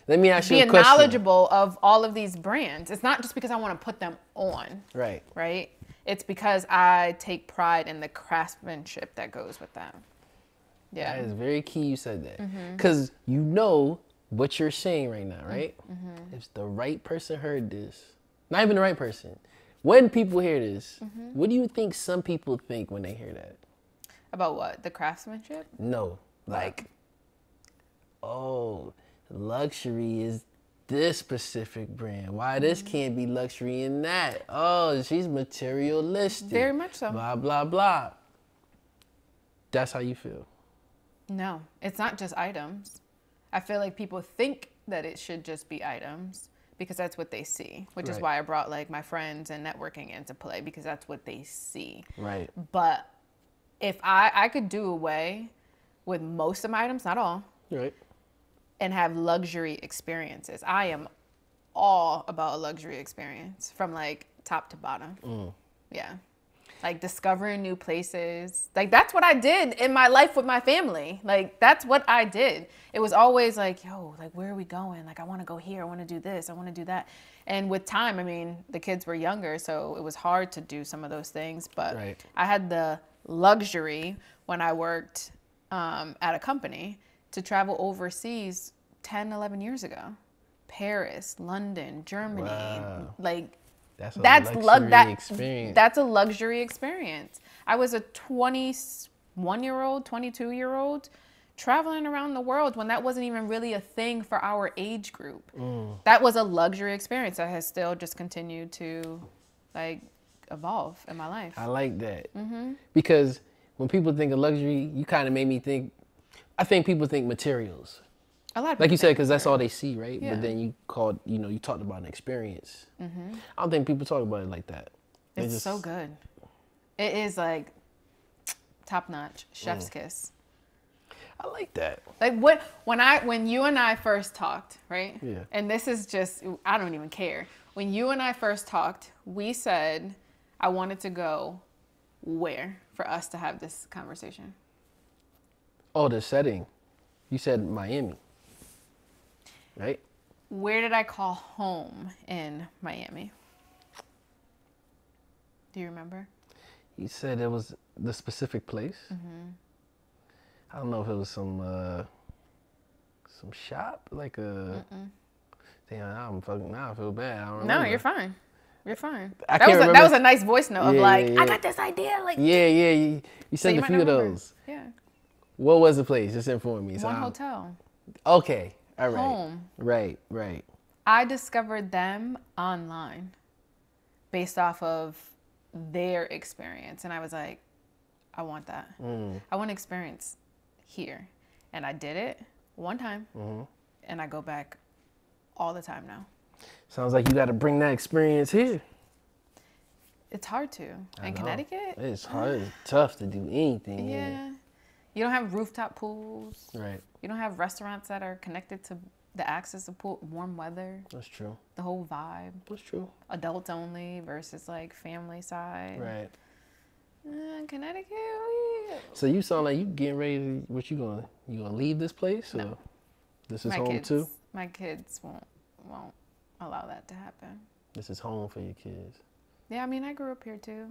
let me ask you a being question. knowledgeable of all of these brands. It's not just because I want to put them on. Right. Right. It's because I take pride in the craftsmanship that goes with them. Yeah. That is very key you said that. Because you know what you're saying right now, right? If the right person heard this, not even the right person, when people hear this, what do you think some people think when they hear that? About what? The craftsmanship? No. Like, oh, luxury is this specific brand. Why this can't be luxury in that? Oh, she's materialistic. Very much so. Blah, blah, blah. That's how you feel. No, it's not just items. I feel like people think that it should just be items because that's what they see, which is why I brought like my friends and networking into play, because that's what they see. Right. But if I could do away with most of my items, not all, Right. and have luxury experiences. I am all about a luxury experience from like top to bottom. Yeah. Like discovering new places. Like that's what I did in my life with my family. Like that's what I did. It was always like, yo, like where are we going? Like I want to go here. I want to do this. I want to do that. And with time, I mean, the kids were younger, so it was hard to do some of those things. But I had the luxury when I worked at a company to travel overseas 10, 11 years ago. Paris, London, Germany, like that's a luxury experience. That's a luxury experience. I was a 21-year-old, 22-year-old traveling around the world when that wasn't even really a thing for our age group. That was a luxury experience that has still just continued to like evolve in my life. I like that. Because when people think of luxury, you kind of made me think, I think people think materials. A lot of like you said, because that's all they see, right? Yeah. But then you talked about an experience. I don't think people talk about it like that. It's so good. It is like top notch, chef's kiss. I like that. Like when you and I first talked, right? Yeah. And this is just, I don't even care. When you and I first talked, we said I wanted to go where for us to have this conversation? Oh, the setting. You said Miami. Right? Where did I call home in Miami? Do you remember? You said it was the specific place. I don't know if it was some shop, like a. Damn, now I feel bad. I don't remember. No, you're fine. You're fine. That was a nice voice note of like, I got this idea. Like, you sent a few of those. Yeah. What was the place? Just inform me. One hotel. Okay. All right. Home. Right. I discovered them online based off of their experience. And I was like, I want that. I want to experience here. And I did it one time. And I go back all the time now. Sounds like you got to bring that experience here. It's hard to. In Connecticut? It's hard. It's tough to do anything. Yeah. You don't have rooftop pools. Right. You don't have restaurants that are connected to the access to pool, warm weather. That's true. The whole vibe. That's true. Adults only versus like family side. Right. Connecticut. So you sound like you getting ready to, what you gonna leave this place? Or no. This is home too? My kids won't allow that to happen. This is home for your kids. Yeah, I mean, I grew up here too.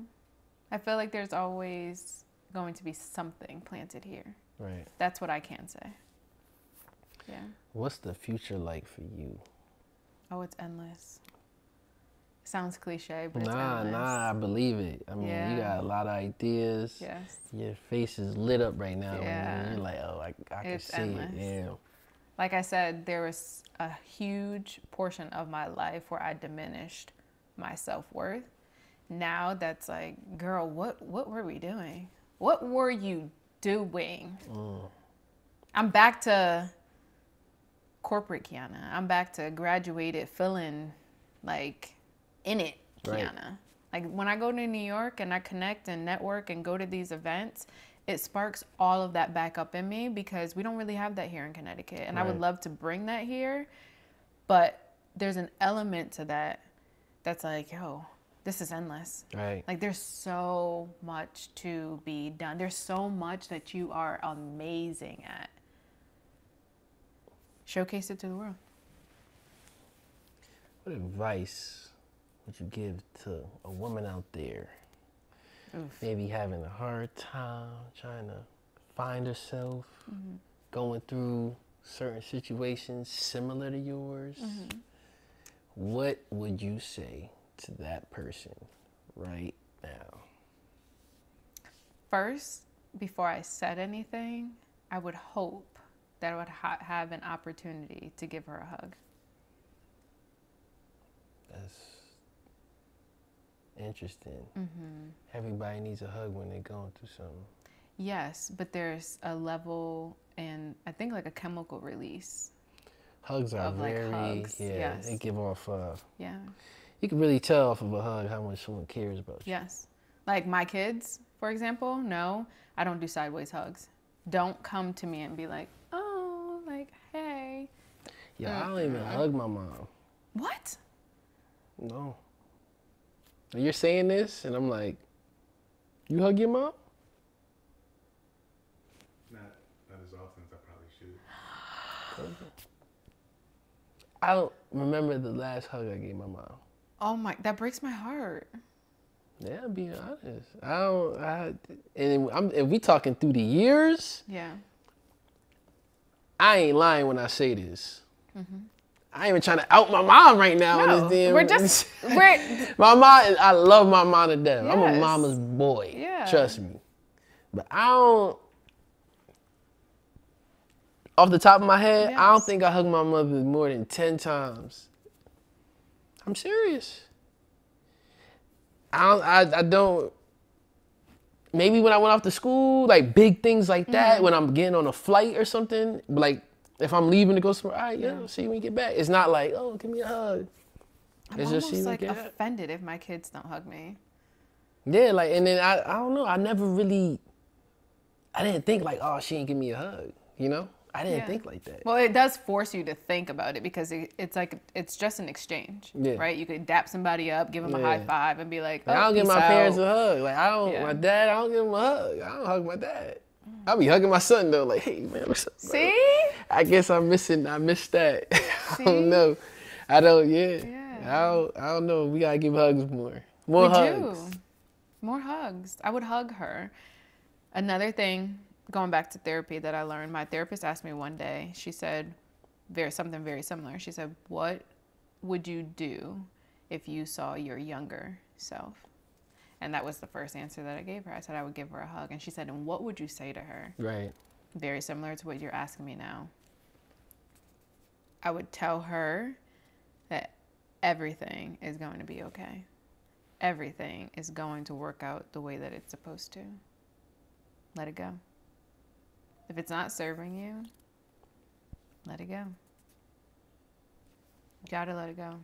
I feel like there's always going to be something planted here. Right. That's what I can say. Yeah. What's the future like for you? Oh, it's endless. Sounds cliche, but it's endless. Nah, I believe it. I mean, you got a lot of ideas. Yes. Your face is lit up right now. Yeah. You're like, oh, I can see endless. it. Yeah. Like I said, there was a huge portion of my life where I diminished my self-worth. Now that's like, girl, what were we doing? What were you doing? I'm back to corporate Kiana. I'm back to graduated feeling like in it, Right. Kiana. Like when I go to New York and I connect and network and go to these events, it sparks all of that back up in me because we don't really have that here in Connecticut. And I would Right. love to bring that here, but there's an element to that that's like, yo, this is endless. Right. Like there's so much to be done. There's so much that you are amazing at. Showcase it to the world. What advice would you give to a woman out there, maybe having a hard time trying to find herself, going through certain situations similar to yours? What would you say to that person right now? First, before I said anything, I would hope that I would have an opportunity to give her a hug. That's interesting. Everybody needs a hug when they're going through something. Yes, but there's a level and I think like a chemical release. Hugs are Of, like, very, hugs, yes. they give off, Yeah. you can really tell off of a hug how much someone cares about you. Yes. Like my kids, for example, no, I don't do sideways hugs. Don't come to me and be like, oh, like, hey. Yeah, I don't even hug my mom. What? No. And you're saying this, and I'm like, you hug your mom? Not as often as I probably should. I don't remember the last hug I gave my mom. Oh my, that breaks my heart. Yeah, I'm being honest. If we talking through the years, Yeah. I ain't lying when I say this. I ain't even trying to out my mom right now. No, on this damn, we're my mom, I love my mom to death. I'm a Yes. mama's boy. Yeah. Trust me. But I don't, off the top of my head, I don't Yes. think I hugged my mother more than 10 times. I'm serious. I don't, maybe when I went off to school, like big things like that, when I'm getting on a flight or something, like if I'm leaving to go somewhere, all right, yeah, see you when you get back. It's not like, oh, give me a hug. I'm It's almost just see like you get offended if my kids don't hug me. Yeah, like, and then I don't know, I didn't think like, oh, she ain't give me a hug, you know? I didn't Yeah. think like that. Well, it does force you to think about it because it's like it's just an exchange, Yeah. right? You could dap somebody up, give them a Yeah. high five, and be like, Like, oh, I don't give peace my parents a out. hug. Like, Yeah. my dad, I don't give him a hug. I don't hug my dad. I'll be hugging my son though, like, hey man, what's up, bro? See? I guess I missed that. I See? don't know. I don't, Yeah. I don't know. We gotta give hugs more. More We hugs. do. More hugs. I would hug her. Another thing, going back to therapy that I learned, my therapist asked me one day, she said something very similar. She said, what would you do if you saw your younger self? And that was the first answer that I gave her. I said I would give her a hug. And she said, and what would you say to her? Right. Very similar to what you're asking me now. I would tell her that everything is going to be okay. Everything is going to work out the way that it's supposed to. Let it go. If it's not serving you, let it go. You gotta let it go.